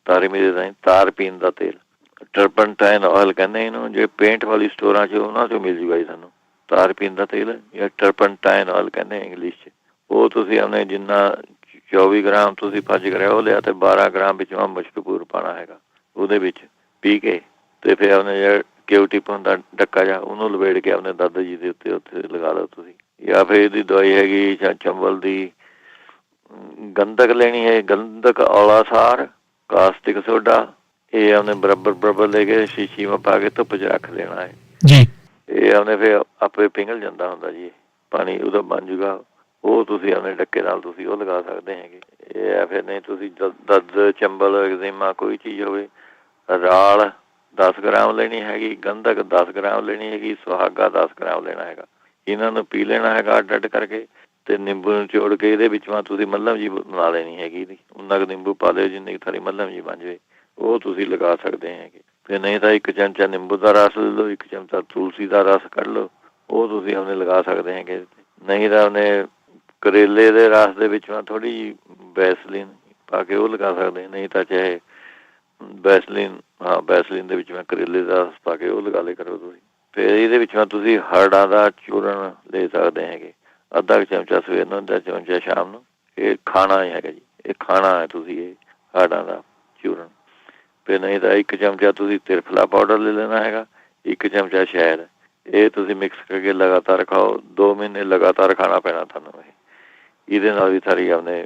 ਤਾਰੇ ਮੀਰੇ ਦਾ ਤਾਰਪੀਨ ਦਾ ਤੇਲ, ਟਰਪਨਟਾਈਨ ਆਇਲ ਕਹਿੰਦੇ ਇਹਨੂੰ, ਜੇ ਪੇਂਟ ਵਾਲੀ ਸਟੋਰਾਂ 'ਚ ਉਹਨਾਂ 'ਚੋਂ ਮਿਲ ਜੂਗਾ ਜੀ ਤੁਹਾਨੂੰ ਤਾਰਪੀਨ ਦਾ ਤੇਲ, ਜਾਂ ਟਰਪਨਟਾਈਨ ਆਇਲ ਕਹਿੰਦੇ ਇੰਗਲਿਸ਼ 'ਚ। ਉਹ ਤੁਸੀਂ ਆਪਣੇ ਜਿੰਨਾ 24 ਗ੍ਰਾਮ ਤੁਸੀਂ ਭੱਜ ਕਰਿਆ ਉਹ ਲਿਆ, ਤੇ 12 ਗ੍ਰਾਮ ਵਿੱਚੋਂ ਮੁਸ਼ਕਪੂਰ ਪਾਉਣਾ ਹੈਗਾ ਉਹਦੇ ਵਿੱਚ ਪੀ ਕੇ, ਤੇ ਫਿਰ ਆਪਣੇ ਜਿਹੜਾ ਕਿਊ ਟਿਪ ਹੁੰਦਾ ਡੱਕਾ ਜਾ, ਉਹਨੂੰ ਲਵੇੜ ਕੇ ਆਪਣੇ ਦਰਦ ਜੀ ਦੇ ਉੱਤੇ ਲਗਾ ਲਓ ਤੁਸੀਂ। ਜਾਂ ਫਿਰ ਇਹਦੀ ਦਵਾਈ ਹੈਗੀ ਜਾਂ ਚੰਬਲ ਦੀ, ਗੰਧਕ ਲੈਣੀ ਹੈ, ਗੰਧਕ, ਔਲਾ ਸਾਰ, ਕਾਸਟਿਕ ਸੋਡਾ, ਇਹ ਉਹਨੇ ਬਰਾਬਰ ਲੈ ਕੇ ਸ਼ੀਸ਼ੀ ਮਾ ਪਾ ਕੇ ਧੁੱਪ 'ਚ ਰੱਖ ਦੇਣਾ ਹੈ ਜੀ। ਇਹ ਉਹਨੇ ਫਿਰ ਆਪੇ ਪਿਘਲ ਜਾਂਦਾ ਹੁੰਦਾ ਜੀ, ਪਾਣੀ ਉਹਦਾ ਬਣ ਜੂਗਾ, ਉਹ ਤੁਸੀਂ ਆਪਣੇ ਡੱਕੇ ਨਾਲ ਤੁਸੀਂ ਉਹ ਲਗਾ ਸਕਦੇ ਹੈਗੇ। ਇਹ ਹੈ। ਫਿਰ ਨਹੀਂ ਤੁਸੀਂ ਦਰਦ, ਚੰਬਲ, ਐਗਜ਼ੀਮਾ ਕੋਈ ਚੀਜ਼ ਹੋਵੇ, ਰਾਲ 10 ਗ੍ਰਾਮ ਲੈਣੀ ਹੈਗੀ, ਗੰਧਕ 10 ਗ੍ਰਾਮ ਲੈਣੀ ਹੈਗੀ, ਸੁਹਾਗਾ 10 ਗ੍ਰਾਮ ਲੈਣਾ ਹੈਗਾ। ਇਹਨਾਂ ਨੂੰ ਪੀ ਲੈਣਾ ਹੈਗਾ ਅੱਡ ਕਰਕੇ, ਤੇ ਨਿੰਬੂ ਨਿਚੋੜ ਕੇ ਇਹਦੇ ਵਿੱਚ ਤੁਸੀਂ ਮੱਲਮ ਜੀ ਬਣਾ ਲੈਣੀ ਹੈਗੀ ਇਹਦੀ, ਉਨਾ ਕੁ ਨਿੰਬੂ ਪਾ ਲਿਓ ਜਿੰਨੀ ਕੁ ਸਾਰੀ ਮੱਲਮ ਜੀ ਬਣ ਜਾਵੇ, ਉਹ ਤੁਸੀਂ ਲਗਾ ਸਕਦੇ ਹੈਗੇ। ਫਿਰ ਨਹੀਂ ਤਾਂ 1 ਚਮਚਾ ਨਿੰਬੂ ਦਾ ਰਸ ਲੈ ਲਓ, 1 ਚਮਚਾ ਤੁਲਸੀ ਦਾ ਰਸ ਕੱਢ ਲਓ, ਉਹ ਤੁਸੀਂ ਆਪਣੇ ਲਗਾ ਸਕਦੇ ਹੈਗੇ। ਨਹੀਂ ਤਾਂ ਉਹਨੇ ਕਰੇਲੇ ਦੇ ਰਸ ਦੇ ਵਿੱਚ ਥੋੜ੍ਹੀ ਜਿਹੀ ਵੈਸਲੀਨ ਪਾ ਕੇ ਉਹ ਲਗਾ ਸਕਦੇ, ਨਹੀਂ ਤਾਂ ਚਾਹੇ ਵੈਸਲੀਨ ਦੇ ਵਿੱਚ ਕਰੇਲੇ ਦਾ ਰਸ ਪਾ ਕੇ ਉਹ ਲਗਾ ਲਿਆ ਕਰੋ ਤੁਸੀਂ। ਫਿਰ ਇਹਦੇ ਵਿੱਚ ਤੁਸੀਂ ਹਰੜਾਂ ਦਾ ਚੂਰਨ ਲੈ ਸਕਦੇ ਹੈਗੇ, ਅੱਧਾ ਕੁ ਚਮਚਾ ਸਵੇਰ ਨੂੰ, ਅੱਧਾ ਚਮਚਾ ਸ਼ਾਮ ਨੂੰ। ਇਹ ਖਾਣਾ ਹੈਗਾ ਜੀ, ਇਹ ਖਾਣਾ ਹੈ ਤੁਸੀਂ ਇਹ ਹਾੜਾਂ ਦਾ ਚੂਰਨ। ਫਿਰ ਨਹੀਂ ਤਾਂ 1 ਚਮਚਾ ਤੁਸੀਂ ਤਿਰਫਲਾ ਪਾਊਡਰ ਲੈ ਲੈਣਾ ਹੈਗਾ, 1 ਚਮਚਾ ਸ਼ਹਿਦ। ਇਹ ਤੁਸੀਂ ਮਿਕਸ ਕਰਕੇ ਲਗਾਤਾਰ ਖਾਓ, 2 ਮਹੀਨੇ ਲਗਾਤਾਰ ਖਾਣਾ ਪੈਣਾ ਤੁਹਾਨੂੰ। ਇਹਦੇ ਨਾਲ ਵੀ ਸਾਰੀ ਆਪਣੇ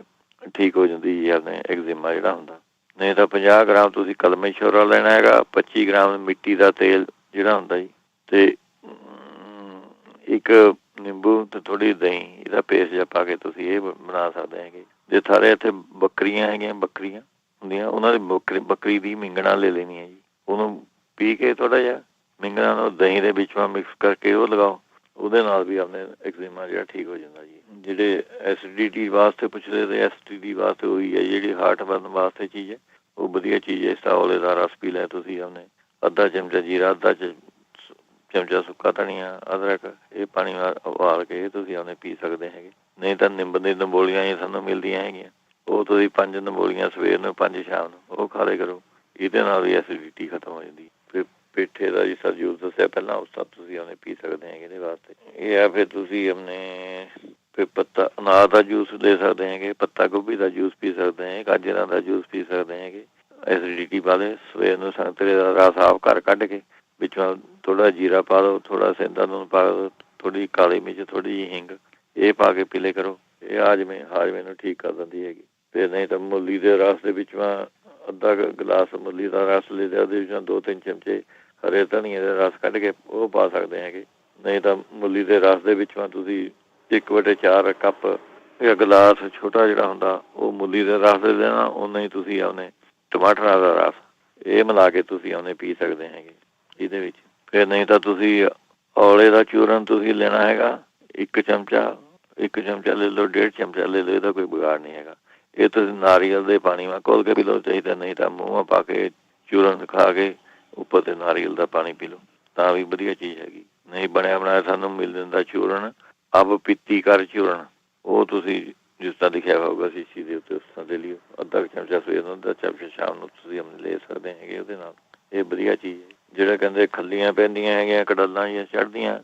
ਠੀਕ ਹੋ ਜਾਂਦੀ ਜੀ ਆਪਣੇ ਐਗਜ਼ੀਮਾ ਜਿਹੜਾ ਹੁੰਦਾ। ਨਹੀਂ ਤਾਂ 50 ਗ੍ਰਾਮ ਤੁਸੀਂ ਕਲਮੀ ਛੋਰਾ ਲੈਣਾ ਹੈਗਾ, 25 ਗ੍ਰਾਮ ਮਿੱਟੀ ਦਾ ਤੇਲ ਜਿਹੜਾ ਹੁੰਦਾ ਜੀ, ਅਤੇ 1 ਨਿੰਬੂ ਅਤੇ ਥੋੜ੍ਹੀ ਦਹੀਂ, ਇਹਦਾ ਪੇਸਟ ਜਿਹਾ ਪਾ ਕੇ ਤੁਸੀਂ ਇਹ ਬਣਾ ਸਕਦੇ ਹੈਗੇ। ਜੇ ਸਾਰੇ ਇੱਥੇ ਬੱਕਰੀਆਂ ਹੈਗੀਆਂ, ਬੱਕਰੀਆਂ ਹੁੰਦੀਆਂ, ਉਹਨਾਂ ਦੀ ਬੱਕਰੀ ਦੀ ਮਿੰਗਣਾ ਲੈ ਲੈਣੀ ਹੈ ਜੀ, ਉਹਨੂੰ ਪੀ ਕੇ ਥੋੜ੍ਹਾ ਜਿਹਾ ਮਿੰਗਣਾ ਨੂੰ ਦਹੀਂ ਦੇ ਵਿੱਚੋਂ ਮਿਕਸ ਕਰਕੇ ਉਹ ਲਗਾਓ। ਉਹਦੇ ਨਾਲ ਵੀ ਆਪਣੇ ਐਗਜ਼ੀਮਾ ਜਿਹੜਾ ਠੀਕ ਹੋ ਜਾਂਦਾ ਜੀ। ਜਿਹੜੇ ਐਸਿਡਿਟੀ ਵਾਸਤੇ ਪੁੱਛਦੇ ਤੇ ਐਸਿਡਿਟੀ ਵਾਸਤੇ ਉਹੀ ਹੈ, ਜਿਹੜੀ ਹਾਰਟ ਬਣਨ ਵਾਸਤੇ ਚੀਜ਼ ਹੈ ਉਹ ਵਧੀਆ ਚੀਜ਼ ਹੈ। ਇਸ ਤਰ੍ਹਾਂ ਔਲੇ ਦਾ ਰਸ ਪੀ ਲੈ ਤੁਸੀਂ ਆਪਣੇ, ਅੱਧਾ ਚਮਚਾ ਜੀਰਾ, ਅੱਧਾ ਚਮਚਾ ਸੁੱਕਾ ਧਨੀਆ, ਅਦਰਕ, ਇਹ ਪਾਣੀ ਨਾਲ ਉਬਾਲ ਕੇ ਤੁਸੀਂ ਆਪਣੇ ਪੀ ਸਕਦੇ ਹੈਗੇ। ਨਹੀਂ ਤਾਂ ਨਿੰਬ ਦੀ ਨੰਬੋਲੀਆਂ ਹੀ ਸਾਨੂੰ ਮਿਲਦੀਆਂ ਹੈਗੀਆਂ, ਉਹ ਤੁਸੀਂ 5 ਨੰਬੋਲੀਆਂ ਸਵੇਰ ਨੂੰ, 5 ਸ਼ਾਮ ਨੂੰ, ਉਹ ਖਾ ਲਿਆ ਕਰੋ। ਇਹਦੇ ਨਾਲ ਵੀ ਐਸਿਡਿਟੀ ਖਤਮ ਹੋ ਜਾਂਦੀ। ਫਿਰ ਪੇਠੇ ਦਾ ਜਿਸ ਤਰ੍ਹਾਂ ਜੂਸ ਦੱਸਿਆ ਪਹਿਲਾਂ, ਉਸ ਤਰ੍ਹਾਂ ਤੁਸੀਂ ਆਪਣੇ ਪੀ ਸਕਦੇ ਹੈਗੇ ਇਹਦੇ ਵਾਸਤੇ। ਇਹ ਆ ਫਿਰ ਤੁਸੀਂ ਆਪਣੇ ਫਿਰ ਪੱਤਾ ਅਨਾਰ ਦਾ ਜੂਸ ਦੇ ਸਕਦੇ ਹੈਗੇ, ਪੱਤਾ ਗੋਭੀ ਦਾ ਜੂਸ ਪੀ ਸਕਦੇ ਹੈਗੇ, ਗਾਜਰਾਂ ਦਾ ਜੂਸ ਪੀ ਸਕਦੇ ਹੈਗੇ। ਐਸਿਡਿਟੀ ਵਾਲੇ ਸਵੇਰ ਨੂੰ ਸੰਤਰੇ ਦਾ ਰਸ ਆਪ ਘਰ ਕੱਢ ਕੇ ਵਿੱਚੋਂ ਥੋੜ੍ਹਾ ਜੀਰਾ ਪਾ ਦਿਓ, ਥੋੜ੍ਹਾ ਸੇਂਦਾ ਨੂਣ ਪਾ ਦਿਓ, ਥੋੜ੍ਹੀ ਕਾਲੀ ਮਿਰਚ, ਥੋੜ੍ਹੀ ਜਿਹੀ ਹਿੰਗ, ਇਹ ਪਾ ਕੇ ਪੀ ਲਿਆ ਕਰੋ। ਇਹ ਹਾਜ਼ਮੇ ਨੂੰ ਠੀਕ ਕਰ ਦਿੰਦੀ ਹੈਗੀ। ਫਿਰ ਨਹੀਂ ਤਾਂ ਮੂਲੀ ਦੇ ਰਸ ਦੇ ਵਿੱਚੋਂ ਅੱਧਾ ਗਲਾਸ ਮੂਲੀ ਦਾ ਰਸ ਲੈ ਲਿਆ, ਉਹਦੇ ਵਿੱਚੋਂ 2-3 ਚਮਚੇ ਹਰੇ ਧਨੀਏ ਦਾ ਰਸ ਕੱਢ ਕੇ ਉਹ ਪਾ ਸਕਦੇ ਹੈਗੇ। ਨਹੀਂ ਤਾਂ ਮੂਲੀ ਦੇ ਰਸ ਦੇ ਵਿੱਚੋਂ ਤੁਸੀਂ 1/4 ਕੱਪ ਜਾਂ ਗਲਾਸ ਛੋਟਾ ਜਿਹੜਾ ਹੁੰਦਾ ਉਹ ਮੂਲੀ ਦੇ ਰਸ ਦੇ ਦੇਣਾ, ਓਨਾ ਹੀ ਤੁਸੀਂ ਆਪਣੇ ਟਮਾਟਰਾਂ ਦਾ ਰਸ ਇਹ ਮਿਲਾ ਕੇ ਤੁਸੀਂ ਆਪਣੇ ਪੀ ਸਕਦੇ ਹੈਗੇ ਇਹਦੇ ਵਿੱਚ। ਫਿਰ ਨਹੀਂ ਤਾਂ ਤੁਸੀਂ ਔਲੇ ਦਾ ਚੂਰਨ ਤੁਸੀਂ ਲੈਣਾ ਹੈਗਾ, 1 ਚਮਚਾ ਲੈ ਲਓ, 1.5 ਚਮਚਾ ਲੈ ਲਓ, ਇਹਦਾ ਕੋਈ ਵਿਗਾੜ ਨਹੀਂ ਹੈਗਾ। ਇਹ ਤੁਸੀਂ ਨਾਰੀਅਲ ਦੇ ਪਾਣੀ ਨਾਲ ਘੋਲ ਕੇ ਪੀ ਲਓ ਚਾਹੀਦਾ, ਨਹੀਂ ਤਾਂ ਮੂੰਹ ਪਾ ਕੇ ਚੂਰਨ ਖਾ ਕੇ ਉੱਪਰ ਤੇ ਨਾਰੀਅਲ ਦਾ ਪਾਣੀ ਪੀ ਲਓ, ਤਾਂ ਵੀ ਵਧੀਆ ਚੀਜ਼ ਹੈਗੀ। ਨਹੀਂ ਬਣਿਆ ਬਣਾਇਆ ਸਾਨੂੰ ਮਿਲ ਜਾਂਦਾ ਚੂਰਨ, ਅਬ ਪੀਤੀ ਕਰ ਚੂਰਨ, ਉਹ ਤੁਸੀਂ ਜਿਸ ਤਰ੍ਹਾਂ ਲਿਖਿਆ ਹੋਊਗਾ ਸ਼ੀਸ਼ੀ ਦੇ ਉੱਤੇ ਉਸ ਤਰ੍ਹਾਂ ਦੇ ਲਿਓ। ਅੱਧਾ ਚਮਚਾ ਸਵੇਰ ਨੂੰ, ਅੱਧਾ ਚਮਚਾ ਸ਼ਾਮ ਨੂੰ ਤੁਸੀਂ ਆਪਣੇ ਲੈ ਸਕਦੇ ਹੈਗੇ ਉਹਦੇ ਨਾਲ। ਇਹ ਵਧੀਆ ਚੀਜ਼ ਹੈ। ਜਿਹੜੇ ਕਹਿੰਦੇ ਖੱਲੀਆਂ ਪੈਂਦੀਆਂ ਹੈਗੀਆਂ, ਕਡੱਲਾਂ ਜਿਹੀਆਂ ਚੜ੍ਹਦੀਆਂ,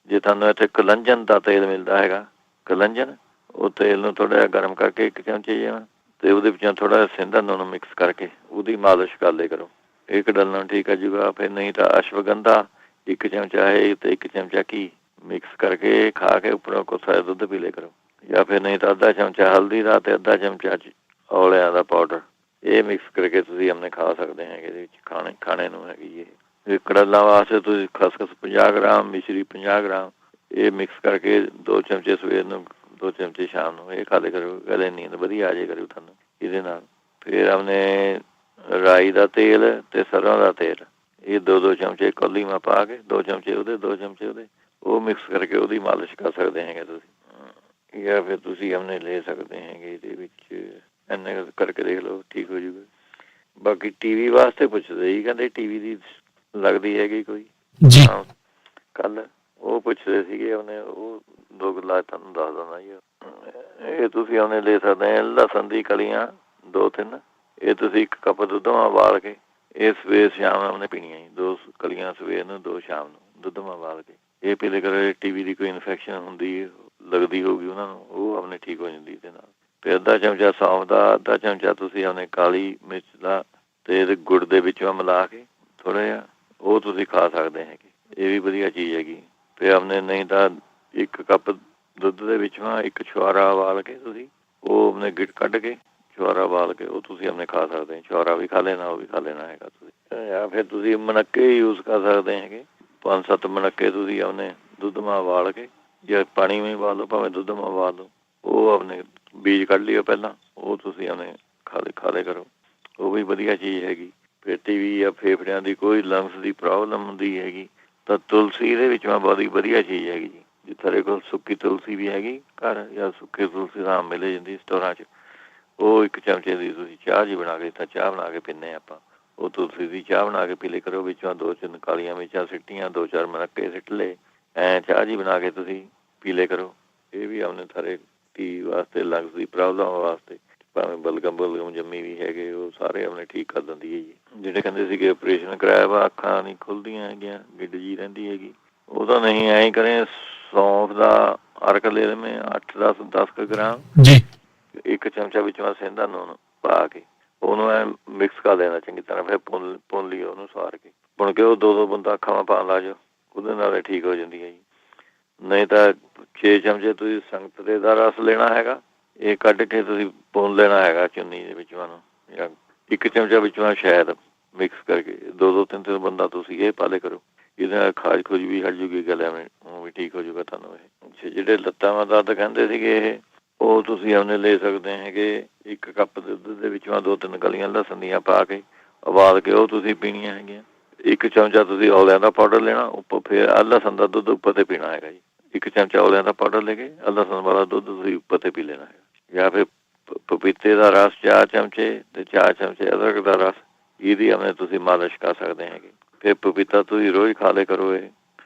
ਜੇ ਤੁਹਾਨੂੰ ਇੱਥੇ ਕਲੰਜਨ ਦਾ ਤੇਲ ਮਿਲਦਾ ਹੈਗਾ, ਕਲੰਜਨ, ਉਹ ਤੇਲ ਨੂੰ ਥੋੜ੍ਹਾ ਜਿਹਾ ਗਰਮ ਕਰਕੇ 1 ਚਮਚੇ ਜਿਹਾ, ਅਤੇ ਉਹਦੇ ਵਿੱਚੋਂ ਥੋੜ੍ਹਾ ਜਿਹਾ ਸੇਂਦਾ ਨੂਣ ਮਿਕਸ ਕਰਕੇ ਉਹਦੀ ਮਾਲਿਸ਼ ਕਰ ਲਿਆ ਕਰੋ, ਇਹ ਕਡੱਲਾਂ ਠੀਕ ਆ ਜੂਗਾ। ਫਿਰ ਨਹੀਂ ਤਾਂ ਅਸ਼ਵਗੰਧਾ 1 ਚਮਚਾ ਹੈ ਅਤੇ 1 ਚਮਚਾ ਘੀ ਮਿਕਸ ਕਰਕੇ ਖਾ ਕੇ ਉੱਪਰੋਂ ਕੋਸਾ ਦੁੱਧ ਪੀ ਲਿਆ ਕਰੋ। ਜਾਂ ਫਿਰ ਨਹੀਂ ਤਾਂ ਅੱਧਾ ਚਮਚਾ ਹਲਦੀ ਦਾ ਅਤੇ ਅੱਧਾ ਚਮਚਾ ਔਲਿਆਂ ਦਾ ਪਾਊਡਰ, ਇਹ ਮਿਕਸ ਕਰਕੇ ਤੁਸੀਂ ਆਪਣੇ ਖਾ ਸਕਦੇ ਹੈਗੇ। ਇਹਦੇ ਵਿੱਚ ਖਾਣੇ ਨੂੰ ਹੈਗੀ ਇਹ ਕਡੱਲਾਂ ਵਾਸਤੇ ਤੁਸੀਂ ਖਸਖਸ 50 ਗ੍ਰਾਮ, ਮਿਸ਼ਰੀ 50 ਗ੍ਰਾਮ, ਇਹ ਮਿਕਸ ਕਰਕੇ 2 ਚਮਚੇ ਸਵੇਰ ਨੂੰ, 2 ਚਮਚੇ ਸ਼ਾਮ ਨੂੰ, ਇਹ ਖਾ ਲਿਆ ਕਰੋ। ਗਲੇ ਨੀਂਦ ਵਧੀਆ ਆ ਜਾਏ ਕਰੂ ਤੁਹਾਨੂੰ ਇਹਦੇ ਨਾਲ। ਫਿਰ ਆਪਣੇ ਰਾਈ ਦਾ ਤੇਲ ਅਤੇ ਸਰੋਂ ਦਾ ਤੇਲ, ਇਹ 2-2 ਚਮਚੇ ਕੌਲੀ ਮਾ ਪਾ ਕੇ, 2 ਚਮਚੇ ਉਹਦੇ, 2 ਚਮਚੇ ਉਹਦੇ, ਉਹ ਮਿਕਸ ਕਰਕੇ ਉਹਦੀ ਮਾਲਿਸ਼ ਕਰ ਸਕਦੇ ਹੈਗੇ ਤੁਸੀਂ। ਜਾਂ ਫਿਰ ਤੁਸੀਂ ਆਪਣੇ ਲੈ ਸਕਦੇ ਹੈਗੇ ਇਹਦੇ ਵਿੱਚ, ਇੰਨੇ ਕਰਕੇ ਦੇਖ ਲਓ ਠੀਕ ਹੋ ਜੂਗਾ। ਬਾਕੀ TV ਵਾਸਤੇ ਪੁੱਛਦੇ ਜੀ, ਕਹਿੰਦੇ TV ਦੀ ਲੱਗਦੀ ਹੈਗੀ ਕੋਈ ਜੀ, ਕੱਲ ਉਹ ਪੁੱਛਦੇ ਸੀਗੇ ਉਹਨੇ, ਉਹ 2 ਗਲਾਸ ਤੁਹਾਨੂੰ ਦੱਸ ਦਿੰਦਾ ਜੀ। ਇਹ ਤੁਸੀਂ ਉਹਨੇ ਲੈ ਸਕਦੇ ਹੈ। ਲਸਣ ਦੀ ਕਲੀਆਂ 2-3, ਇਹ ਤੁਸੀਂ 1 ਕੱਪ ਦੁੱਧ ਉਬਾਲ ਕੇ ਇਹ ਸਵੇਰ ਸ਼ਾਮ ਆਪਣੇ ਪੀਣੀਆਂ ਜੀ, 2 ਕਲੀਆਂ ਸਵੇਰ ਨੂੰ, 2 ਸ਼ਾਮ ਨੂੰ, ਦੁੱਧ ਉਬਾਲ ਕੇ ਇਹ ਪੀ ਲਿਆ ਕਰੋ। TV ਦੀ ਕੋਈ ਇਨਫੈਕਸ਼ਨ ਹੁੰਦੀ ਲੱਗਦੀ ਹੋਊਗੀ ਉਹਨਾਂ ਨੂੰ, ਉਹ ਆਪਣੇ ਠੀਕ ਹੋ ਜਾਂਦੀ ਇਹਦੇ ਨਾਲ। ਫਿਰ ਅੱਧਾ ਚਮਚਾ ਸੌਂਫ ਦਾ, ਅੱਧਾ ਚਮਚਾ ਤੁਸੀਂ ਆਪਣੇ ਕਾਲੀ ਮਿਰਚ ਦਾ ਅਤੇ ਗੁੜ ਦੇ ਵਿੱਚੋਂ ਮਿਲਾ ਕੇ ਥੋੜ੍ਹਾ ਜਿਹਾ ਉਹ ਤੁਸੀਂ ਖਾ ਸਕਦੇ ਹੈਗੇ, ਇਹ ਵੀ ਵਧੀਆ ਚੀਜ਼ ਹੈਗੀ। ਫਿਰ ਆਪਣੇ ਨਹੀਂ ਤਾਂ 1 ਕੱਪ ਦੁੱਧ ਦੇ ਵਿੱਚੋਂ 1 ਛੁਹਾਰਾ ਉਬਾਲ ਕੇ ਤੁਸੀਂ ਉਹ ਆਪਣੇ ਗਿੱਟ ਕੱਢ ਕੇ ਛੁਹਾਰਾ ਉਬਾਲ ਕੇ ਉਹ ਤੁਸੀਂ ਆਪਣੇ ਖਾ ਸਕਦੇ, ਛੁਹਾਰਾ ਵੀ ਖਾ ਲੈਣਾ, ਉਹ ਵੀ ਖਾ ਲੈਣਾ ਹੈਗਾ ਤੁਸੀਂ। ਜਾਂ ਫਿਰ ਤੁਸੀਂ ਮਨੱਕੇ ਯੂਜ਼ ਕਰ ਸਕਦੇ ਹੈਗੇ, 5-7 ਮਨੱਕੇ ਤੁਸੀਂ ਆਪਣੇ ਦੁੱਧ ਮਾ ਉਬਾਲ ਕੇ, ਜਾਂ ਪਾਣੀ ਵਿੱਚ ਉਬਾਲ ਲਓ, ਭਾਵੇਂ ਦੁੱਧ ਮਾ ਉਬਾਲ ਲਓ, ਉਹ ਆਪਣੇ ਬੀਜ ਕੱਢ ਲਿਓ ਪਹਿਲਾਂ, ਉਹ ਤੁਸੀਂ ਆਪਣੇ ਖਾ ਲਿਆ ਕਰੋ, ਉਹ ਵੀ ਵਧੀਆ ਚੀਜ਼ ਹੈਗੀ। ਫਿਰ TV ਜਾਂ ਫੇਫੜਿਆਂ ਦੀ ਕੋਈ ਲੰਗਸ ਦੀ ਪ੍ਰੋਬਲਮ ਹੁੰਦੀ ਹੈਗੀ ਤਾਂ ਤੁਲਸੀ ਇਹਦੇ ਵਿੱਚੋਂ ਬਹੁਤ ਹੀ ਵਧੀਆ ਚੀਜ਼ ਹੈਗੀ ਜੀ। ਜੇ ਤੁਹਾਡੇ ਕੋਲ ਸੁੱਕੀ ਤੁਲਸੀ ਵੀ ਹੈਗੀ ਘਰ, ਜਾਂ ਸੁੱਕੇ ਤੁਲਸੀ ਦਾ ਆਮ ਮਿਲ ਜਾਂਦੀ ਸਟੋਰਾਂ 'ਚ, ਉਹ 1 ਚਮਚੇ ਦੀ ਤੁਸੀਂ ਚਾਹ ਜੀ ਬਣਾ ਕੇ, ਤਾਂ ਚਾਹ ਬਣਾ ਕੇ ਪੀਂਦੇ ਆਪਾਂ, ਉਹ ਤੁਲਸੀ ਦੀ ਚਾਹ ਬਣਾ ਕੇ ਪੀ ਲਿਆ ਕਰੋ। ਵਿੱਚੋਂ 2 ਕਾਲੀਆਂ ਮਿਰਚਾਂ ਸਿੱਟੀਆਂ, 2-4 ਮਨੱਕੇ ਸਿੱਟ ਲਏ, ਚਾਹ ਜੀ ਬਣਾ ਕੇ ਤੁਸੀਂ ਪੀ ਲਿਆ ਕਰੋ। ਇਹ ਵੀ ਆਪਣੇ ਸਾਰੇ TV ਵਾਸਤੇ, ਲੰਗਸ ਦੀ ਪ੍ਰੋਬਲਮ ਵਾਸਤੇ, ਭਾਵੇਂ ਬਲਗਮ ਜੰਮੀ ਵੀ ਹੈਗੇ, ਉਹ ਸਾਰੇ ਆਪਣੇ ਠੀਕ ਕਰ ਦਿੰਦੀ ਹੈ ਜੀ। ਜਿਹੜੇ ਕਹਿੰਦੇ ਸੀਗੇ ਆਪਰੇਸ਼ਨ ਕਰਾਇਆ ਵਾ, ਅੱਖਾਂ ਨਹੀਂ ਖੁੱਲ੍ਹਦੀਆਂ ਹੈਗੀਆਂ, ਗਿੱਡ ਜੀ ਰਹਿੰਦੀ ਹੈਗੀ, ਉਹ ਤਾਂ ਨਹੀਂ, ਐਂ ਕਰੇ ਸੌਂਫ ਦਾ ਅਰਕ ਲੈ ਲਵੇਂ 8-10 ਗ੍ਰਾਮ ਜੀ। ਇੱਕ ਚਮਚਾ ਵਿੱਚੋਂ ਸੇਂਦਾ ਨੂਣ ਪਾ ਕੇ ਉਹਨੂੰ ਐ ਮਿਕਸ ਕਰ ਦੇਣਾ ਚੰਗੀ ਤਰ੍ਹਾਂ। ਫਿਰ ਪੁੰਨ ਲਈ ਉਹਨੂੰ ਸਾਰ ਕੇ ਪੁਣ ਕੇ ਉਹ 2 ਬੂੰਦਾਂ ਅੱਖਾਂ ਵਿੱਚ ਪਾਉਣ ਲੱਗ ਜਾਓ, ਉਹਦੇ ਨਾਲ ਠੀਕ ਹੋ ਜਾਂਦੀ ਹੈ ਜੀ। ਨਹੀਂ ਤਾਂ 6 ਚਮਚੇ ਤੁਸੀਂ ਸੰਗਤਰੇ ਦਾ ਰਸ ਲੈਣਾ ਹੈਗਾ, ਇਹ ਕੱਢ ਕੇ ਤੁਸੀਂ ਪੁੰਨ ਲੈਣਾ ਹੈਗਾ ਚੁੰਨੀ ਦੇ ਵਿੱਚੋਂ ਨੂੰ, ਜਾਂ 1 ਚਮਚਾ ਵਿੱਚੋਂ ਸ਼ਹਿਦ ਮਿਕਸ ਕਰਕੇ 2-3 ਬੂੰਦਾਂ ਤੁਸੀਂ ਇਹ ਪਾ ਲਿਆ ਕਰੋ। ਇਹਦੇ ਨਾਲ ਖਾਜ ਖੁਜ ਵੀ ਹਟ ਜੂਗੀ, ਗਲੇ ਵਿੱਚ ਉਹ ਵੀ ਠੀਕ ਹੋ ਜੂਗਾ ਤੁਹਾਨੂੰ। ਇਹ ਜਿਹੜੇ ਲੱਤਾਂ ਦਾ ਦਰਦ ਕਹਿੰਦੇ ਸੀਗੇ ਇਹ, ਉਹ ਤੁਸੀਂ ਆਪਣੇ ਲੈ ਸਕਦੇ ਹੈਗੇ 1 ਕੱਪ ਦੁੱਧ ਦੇ ਵਿੱਚੋਂ 2-3 ਕਲੀਆਂ ਲਸਣ ਦੀਆਂ ਪਾ ਕੇ ਉਬਾਲ ਕੇ ਉਹ ਤੁਸੀਂ ਪੀਣੀਆਂ ਹੈਗੀਆਂ। 1 ਚਮਚਾ ਤੁਸੀਂ ਔਲਿਆਂ ਦਾ ਪਾਊਡਰ ਲੈਣਾ, ਉੱਪਰ ਫਿਰ ਲਸਣ ਦਾ ਦੁੱਧ ਉੱਪਰ ਤੇ ਪੀਣਾ ਹੈਗਾ ਜੀ। 1 ਚਮਚਾ ਔਲਿਆਂ ਦਾ ਪਾਊਡਰ ਲੈ ਕੇ ਲਸਣ ਵਾਲਾ ਦੁੱਧ ਤੁਸੀਂ ਉੱਪਰ ਤੇ ਪੀ ਲੈਣਾ ਹੈਗਾ। ਜਾਂ ਫਿਰ ਪਪੀਤੇ ਦਾ ਰਸ 4 ਚਮਚੇ ਤੇ 4 ਚਮਚੇ ਅਦਰਕ ਦਾ ਰਸ, ਇਹਦੀ ਆਪਣੇ ਤੁਸੀਂ ਮਾਲਿਸ਼ ਕਰ ਸਕਦੇ ਹੈਗੇ। ਫਿਰ ਪਪੀਤਾ ਤੁਸੀਂ ਰੋਜ਼ ਖਾ ਲਿਆ ਕਰੋ, ਇਹ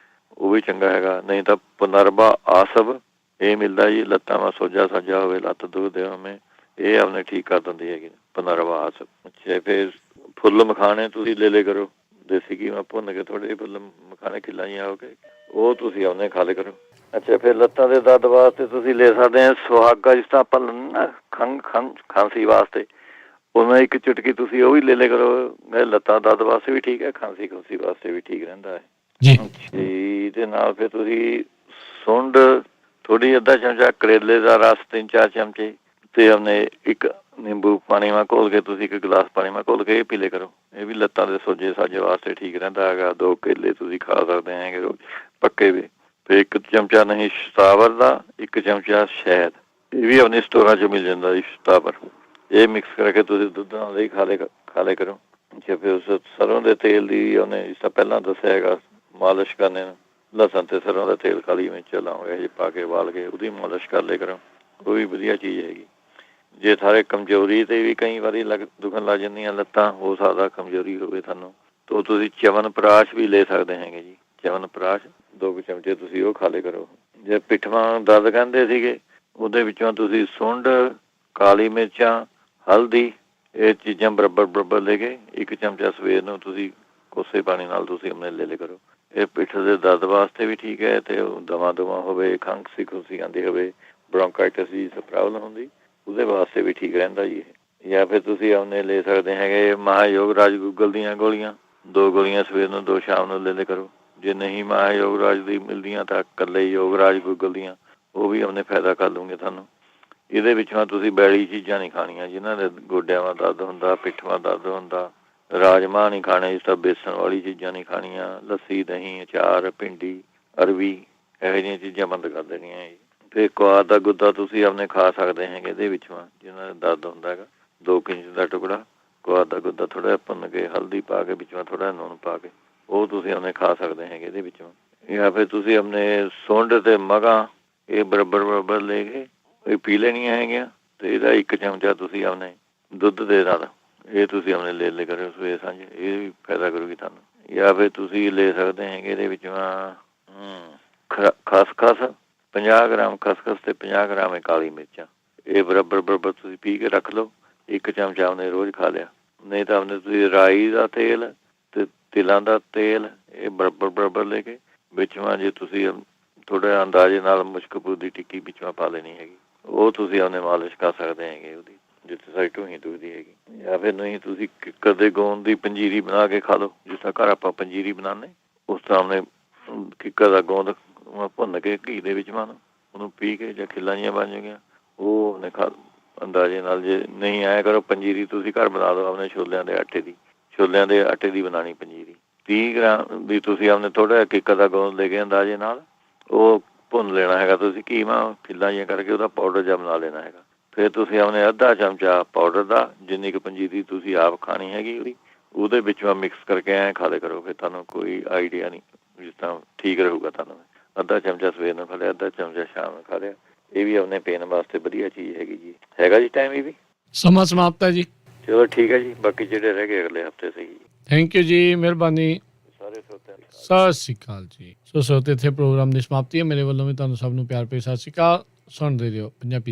ਉਹ ਵੀ ਚੰਗਾ ਹੈਗਾ। ਨਹੀਂ ਤਾਂ ਪੁਨਰਬਾ ਆਸਬ ਇਹ ਮਿਲਦਾ ਜੀ, ਲੱਤਾਂ ਵਿੱਚ ਸੋਜਾ ਸਾਜਾ ਹੋਵੇ, ਲੱਤ ਦੁਖਦੇ ਹੋਵੇ, ਇਹ ਆਪਣੇ ਠੀਕ ਕਰ ਦਿੰਦੀ ਹੈਗੀ ਪੁਨਰਬਾ ਆਸਬ। ਅੱਛਾ, ਫਿਰ ਫੁੱਲ ਮਖਾਣੇ ਤੁਸੀਂ ਲੈ ਲਿਆ ਕਰੋ, ਦੇਸੀ ਘੀ ਮੈਂ ਭੁੰਨ ਕੇ ਥੋੜ੍ਹੇ ਜਿਹੇ ਫੁੱਲ ਮਖਾਣੇ ਕਿੱਲਾਂ ਜਿਹੀਆਂ ਹੋ ਕੇ ਉਹ ਤੁਸੀਂ ਆਪਣੇ ਖਾ ਲਿਆ ਕਰੋ। ਅੱਛਾ, ਫਿਰ ਲੱਤਾਂ ਦੇ ਦਰਦ ਵਾਸਤੇ ਤੁਸੀਂ ਲੈ ਸਕਦੇ ਹਾਂ ਸੁਹਾਗਾ, ਜਿਸ ਤਰ੍ਹਾਂ ਆਪਾਂ ਨਾ ਖਾਂਸੀ ਵਾਸਤੇ, ਉਹਨਾਂ 1 ਚੁਟਕੀ ਤੁਸੀਂ ਉਹ ਵੀ ਲੈ ਲਿਆ ਕਰੋ। ਲੱਤਾਂ ਦਰਦ ਵਾਸਤੇ ਵੀ ਠੀਕ ਹੈ, ਖਾਂਸੀ ਖੁੰਸੀ ਵਾਸਤੇ ਵੀ ਠੀਕ ਰਹਿੰਦਾ ਹੈ ਜੀ। ਇਹਦੇ ਨਾਲ ਫਿਰ ਤੁਸੀਂ ਸੁੰਡ ਥੋੜ੍ਹੀ, ਅੱਧਾ ਚਮਚਾ ਕਰੇਲੇ ਦਾ ਰਸ 3-4 ਚਮਚੇ ਤੇ ਆਪਣੇ 1 ਨਿੰਬੂ ਪਾਣੀ ਨਾਲ ਘੋਲ ਕੇ ਤੁਸੀਂ 1 ਗਲਾਸ ਪਾਣੀ ਨਾਲ ਘੋਲ ਕੇ ਇਹ ਪੀ ਲਿਆ ਕਰੋ। ਇਹ ਵੀ ਲੱਤਾਂ ਦੇ ਸੋਜੇ ਸਾਜੇ ਵਾਸਤੇ ਠੀਕ ਰਹਿੰਦਾ ਹੈਗਾ। 2 ਕੇਲੇ ਤੁਸੀਂ ਖਾ ਸਕਦੇ ਹੈਗੇ ਰੋਜ਼ ਪੱਕੇ ਵੀ। ਫਿਰ 1 ਚਮਚਾ ਨਹੀਂ ਸ਼ਤਾਵਰ ਦਾ, 1 ਚਮਚਾ ਸ਼ਹਿਦ, ਇਹ ਵੀ ਆਪਣੇ ਸਟੋਰਾਂ 'ਚ ਮਿਲ ਜਾਂਦਾ ਜੀ ਸ਼ਤਾਵਰ। ਇਹ ਮਿਕਸ ਕਰਕੇ ਤੁਸੀਂ ਦੁੱਧ ਨਾਲ ਹੀ ਖਾ ਲਿਆ ਕਰੋ। ਅੱਛਾ, ਫਿਰ ਉਸ ਸਰੋਂ ਦੇ ਤੇਲ ਦੀ ਉਹਨੇ ਜਿਸ ਤਰ੍ਹਾਂ ਪਹਿਲਾਂ ਦੱਸਿਆ ਹੈਗਾ ਮਾਲਿਸ਼ ਕਰਨੇ ਨੂੰ, ਲਸਣ ਤੇ ਸਰੋਂ ਦਾ ਤੇਲ ਖਾਲੀ ਵਿੱਚ ਲਾਉਂਗੇ ਜੀ ਪਾ ਕੇ ਉਬਾਲ ਕੇ ਉਹਦੀ ਮਾਲਿਸ਼ ਕਰ ਲਿਆ ਕਰੋ, ਉਹ ਵੀ ਵਧੀਆ ਚੀਜ਼ ਹੈਗੀ। ਜੇ ਸਾਰੇ ਕਮਜ਼ੋਰੀ ਤੇ ਵੀ ਕਈ ਵਾਰੀ ਦੁਖਣ ਲੱਗ ਜਾਂਦੀਆਂ ਲੱਤਾਂ, ਹੋ ਸਕਦਾ ਕਮਜ਼ੋਰੀ ਹੋਵੇ ਤੁਹਾਨੂੰ, ਤਾਂ ਤੁਸੀਂ ਚਵਨਪ੍ਰਾਸ਼ ਵੀ ਲੈ ਸਕਦੇ ਹੈਗੇ ਜੀ। ਚਵਨਪ੍ਰਾਸ਼ 2 ਚਮਚੇ ਤੁਸੀਂ ਉਹ ਖਾ ਲਿਆ ਕਰੋ। ਜੇ ਪਿੱਠਵਾਂ ਦਰਦ ਕਹਿੰਦੇ ਸੀਗੇ, ਉਹਦੇ ਵਿੱਚੋਂ ਤੁਸੀਂ ਸੁੰਡ, ਕਾਲੀ ਮਿਰਚਾਂ, ਹਲਦੀ, ਇਹ ਚੀਜ਼ਾਂ ਬਰਾਬਰ ਲੈ ਕੇ 1 ਚਮਚਾ ਸਵੇਰ ਨੂੰ ਤੁਸੀਂ ਕੋਸੇ ਪਾਣੀ ਨਾਲ ਤੁਸੀਂ ਆਪਣੇ ਲੈ ਲਿਆ ਕਰੋ। ਇਹ ਪਿੱਠ ਦੇ ਦਰਦ ਵਾਸਤੇ ਵੀ ਠੀਕ ਹੈ, ਤੇ ਦਵਾ ਹੋਵੇ, ਖਾਂਸੀ ਖੁੰਸੀ ਆਉਂਦੀ ਹੋਵੇ, ਬ੍ਰੌਂਕਾਈਟਿਸ ਦੀ ਪ੍ਰੋਬਲਮ ਹੁੰਦੀ, ਉਹਦੇ ਵਾਸਤੇ ਵੀ ਠੀਕ ਰਹਿੰਦਾ ਜੀ ਇਹ। ਜਾਂ ਫਿਰ ਤੁਸੀਂ ਆਪਣੇ ਲੈ ਸਕਦੇ ਹੈਗੇ ਮਹਾਯੋਗ ਰਾਜ ਗੂਗਲ ਦੀਆਂ ਗੋਲੀਆਂ, 2 ਗੋਲੀਆਂ ਸਵੇਰ ਨੂੰ 2 ਸ਼ਾਮ ਨੂੰ ਲੈ ਲਿਆ ਕਰੋ। ਜੇ ਨਹੀਂ ਮਹਾਯੋਗ ਰਾਜ ਦੀ ਮਿਲਦੀਆਂ ਤਾਂ ਇਕੱਲੇ ਯੋਗ ਰਾਜ ਗੂਗਲ ਦੀਆਂ, ਉਹ ਵੀ ਆਪਣੇ ਫਾਇਦਾ ਕਰ ਲੂੰਗੇ ਤੁਹਾਨੂੰ। ਇਹਦੇ ਵਿੱਚੋਂ ਤੁਸੀਂ ਬੈਲੀ ਚੀਜ਼ਾਂ ਨਹੀਂ ਖਾਣੀਆਂ, ਜਿਨ੍ਹਾਂ ਦੇ ਗੋਡਿਆਂ ਦਾ ਦਰਦ ਹੁੰਦਾ, ਪਿੱਠਵਾਂ ਦਰਦ ਹੁੰਦਾ। ਰਾਜਮਾਂਹ ਨਹੀਂ ਖਾਣੇ, ਜਿਸ ਤਰ੍ਹਾਂ ਬੇਸਣ ਵਾਲੀ ਚੀਜ਼ਾਂ ਨਹੀਂ ਖਾਣੀਆਂ, ਲੱਸੀ, ਦਹੀਂ, ਅਚਾਰ, ਭਿੰਡੀ, ਅਰਬੀ, ਇਹੋ ਜਿਹੀਆਂ ਚੀਜ਼ਾਂ ਬੰਦ ਕਰ ਦੇਣੀਆਂ ਜੀ। ਫਿਰ ਕੁਆਰ ਦਾ ਗੁੱਦਾ ਤੁਸੀਂ ਆਪਣੇ ਖਾ ਸਕਦੇ ਹੈਗੇ ਇਹਦੇ ਵਿੱਚੋਂ, ਜਿਨ੍ਹਾਂ ਦਾ ਦਰਦ ਹੁੰਦਾ ਹੈਗਾ। 2 ਇੰਚ ਦਾ ਟੁਕੜਾ ਕੁਆਰ ਦਾ ਗੁੱਦਾ ਥੋੜ੍ਹਾ ਜਿਹਾ ਭੁੰਨ ਕੇ, ਹਲਦੀ ਪਾ ਕੇ, ਵਿੱਚੋਂ ਥੋੜ੍ਹਾ ਜਿਹਾ ਲੂਣ ਪਾ ਕੇ ਉਹ ਤੁਸੀਂ ਆਪਣੇ ਖਾ ਸਕਦੇ ਹੈਗੇ ਇਹਦੇ ਵਿੱਚੋਂ। ਜਾਂ ਫਿਰ ਤੁਸੀਂ ਆਪਣੇ ਸੁੰਡ ਤੇ ਮਗਾਂ ਇਹ ਬਰਾਬਰ ਲੈ ਕੇ ਇਹ ਪੀ ਲੈਣੀਆਂ ਹੈਗੀਆਂ, ਤੇ ਇਹਦਾ 1 ਚਮਚਾ ਤੁਸੀਂ ਆਪਣੇ ਦੁੱਧ ਦੇ ਨਾਲ ਇਹ ਤੁਸੀਂ ਆਪਣੇ ਲੈ ਲਿਆ ਕਰਿਓ ਸਵੇਰੇ ਸਾਂਝ, ਇਹ ਵੀ ਫਾਇਦਾ ਕਰੂਗੀ ਤੁਹਾਨੂੰ। ਜਾਂ ਫਿਰ ਤੁਸੀਂ ਲੈ ਸਕਦੇ ਹੈਗੇ ਇਹਦੇ ਵਿੱਚੋਂ ਖਸਖਸ, 50 ਗ੍ਰਾਮ ਖਸਖਸ ਤੇ 50 ਗ੍ਰਾਮ ਕਾਲੀ ਮਿਰਚਾਂ, ਇਹ ਬਰਾਬਰ ਤੁਸੀਂ ਪੀ ਕੇ ਰੱਖ ਲਓ। 1 ਚਮਚਾ ਉਹਨੇ ਰੋਜ਼ ਖਾ ਲਿਆ। ਨਹੀਂ ਤਾਂ ਉਹਨੇ ਤੁਸੀਂ ਰਾਈ ਦਾ ਤੇਲ ਤੇ ਤਿਲਾਂ ਦਾ ਤੇਲ ਇਹ ਬਰਾਬਰ ਲੈ ਕੇ ਵਿੱਚੋਂ ਜੇ ਤੁਸੀਂ ਥੋੜ੍ਹਾ ਅੰਦਾਜ਼ੇ ਨਾਲ ਮੁਸ਼ਕਪੂਰ ਦੀ ਟਿੱਕੀ ਵਿੱਚੋਂ ਪਾ ਲੈਣੀ ਹੈਗੀ, ਉਹ ਤੁਸੀਂ ਆਪਣੇ ਮਾਲਿਸ਼ ਕਰ ਸਕਦੇ ਹੈਗੇ ਉਹਦੀ, ਜਿੱਥੇ ਸਾਡੀ ਢੂਹੀ ਦੁਖਦੀ ਹੈਗੀ। ਜਾਂ ਫਿਰ ਨਹੀਂ ਤੁਸੀਂ ਕਿੱਕਰ ਦੇ ਗੋਂਦ ਦੀ ਪੰਜੀਰੀ ਬਣਾ ਕੇ ਖਾ ਲਓ, ਜਿਸ ਤਰ੍ਹਾਂ ਘਰ ਆਪਾਂ ਪੰਜੀਰੀ ਬਣਾਉਂਦੇ, ਉਸ ਤਰ੍ਹਾਂ ਉਹਨੇ ਕਿੱਕਰ ਦਾ ਗੋਂਦ ਭੁੰਨ ਕੇ ਘੀ ਦੇ ਵਿੱਚ ਉਹਨੂੰ ਪੀ ਕੇ ਜਾਂ ਖਿੱਲਾਂ ਜਿਹੀਆਂ ਬਣ ਜਾਣਗੀਆਂ, ਉਹ ਉਹਨੇ ਖਾ ਅੰਦਾਜ਼ੇ ਨਾਲ। ਜੇ ਨਹੀਂ ਆਇਆ ਕਰੋ ਪੰਜੀਰੀ ਤੁਸੀਂ ਘਰ ਬਣਾ ਲਓ ਆਪਣੇ ਛੋਲਿਆਂ ਦੇ ਆਟੇ ਦੀ ਬਣਾਉਣੀ ਪੰਜੀਰੀ। 30 ਗ੍ਰਾਮ ਦੀ ਤੁਸੀਂ ਆਪਣੇ ਥੋੜ੍ਹਾ ਜਿਹਾ ਕਿੱਕਰ ਦਾ ਗੋਂਦ ਲੈ ਕੇ ਅੰਦਾਜ਼ੇ ਨਾਲ ਉਹ ਭੁੰਨ ਲੈਣਾ ਹੈਗਾ ਤੁਸੀਂ ਘੀ ਖਿੱਲਾਂ ਜਿਹੀਆਂ ਕਰਕੇ, ਉਹਦਾ ਪਾਊਡਰ ਜਿਹਾ ਬਣਾ ਲੈਣਾ ਹੈਗਾ। ਫਿਰ ਤੁਸੀਂ ਆਪਣੇ ਅੱਧਾ ਚਮਚਾ ਪਾਊਡਰ ਦਾ, ਜਿੰਨੀ ਕੁ ਪੰਜੀਰੀ ਤੁਸੀਂ ਆਪ ਖਾਣੀ ਹੈਗੀ ਉਹਦੇ ਵਿੱਚੋਂ ਮਿਕਸ ਕਰਕੇ ਐਂ ਖਾ ਲਿਆ ਕਰੋ। ਫਿਰ ਤੁਹਾਨੂੰ ਕੋਈ ਆਈਡੀਆ ਨਹੀਂ, ਜਿਸ ਤਰ੍ਹਾਂ ਠੀਕ ਰਹੂਗਾ ਤੁਹਾਨੂੰ। ਅੱਧਾ ਚਮਚਾ ਸਵੇਰ ਨੂੰ ਖਾ ਲਿਆ, ਅੱਧਾ ਚਮਚਾ ਸ਼ਾਮ ਨੂੰ ਖਾ ਲਿਆ, ਇਹ ਵੀ ਆਪਣੇ ਪੇਨ ਵਾਸਤੇ ਵਧੀਆ ਚੀਜ਼ ਹੈਗੀ ਜੀ। ਹੈਗਾ ਜੀ ਟਾਈਮ ਇਹ ਵੀ ਸਮਾਂ ਸਮਾਪਤ ਹੈ ਜੀ। ਚਲੋ ਠੀਕ ਹੈ ਜੀ, ਬਾਕੀ ਜਿਹੜੇ ਰਹਿ ਗਏ ਅਗਲੇ ਹਫਤੇ ਸਹੀ ਜੀ। ਥੈਂਕ ਯੂ ਜੀ, ਮਿਹਰਬਾਨੀ। ਸਾਰੇ ਸਰੋਤਿਆਂ ਦੀ ਸਤਿ ਸ਼੍ਰੀ ਅਕਾਲ ਜੀ। ਸੋ ਇੱਥੇ ਪ੍ਰੋਗਰਾਮ ਦੀ ਸਮਾਪਤੀ ਹੈ। ਮੇਰੇ ਵੱਲੋਂ ਵੀ ਤੁਹਾਨੂੰ ਸਭ ਨੂੰ ਪਿਆਰ ਭਰੀ ਸਤਿ ਸ਼੍ਰੀ ਅਕਾਲ। ਸੁਣਦੇ ਰਹੋ ਪੰਜਾਬੀ।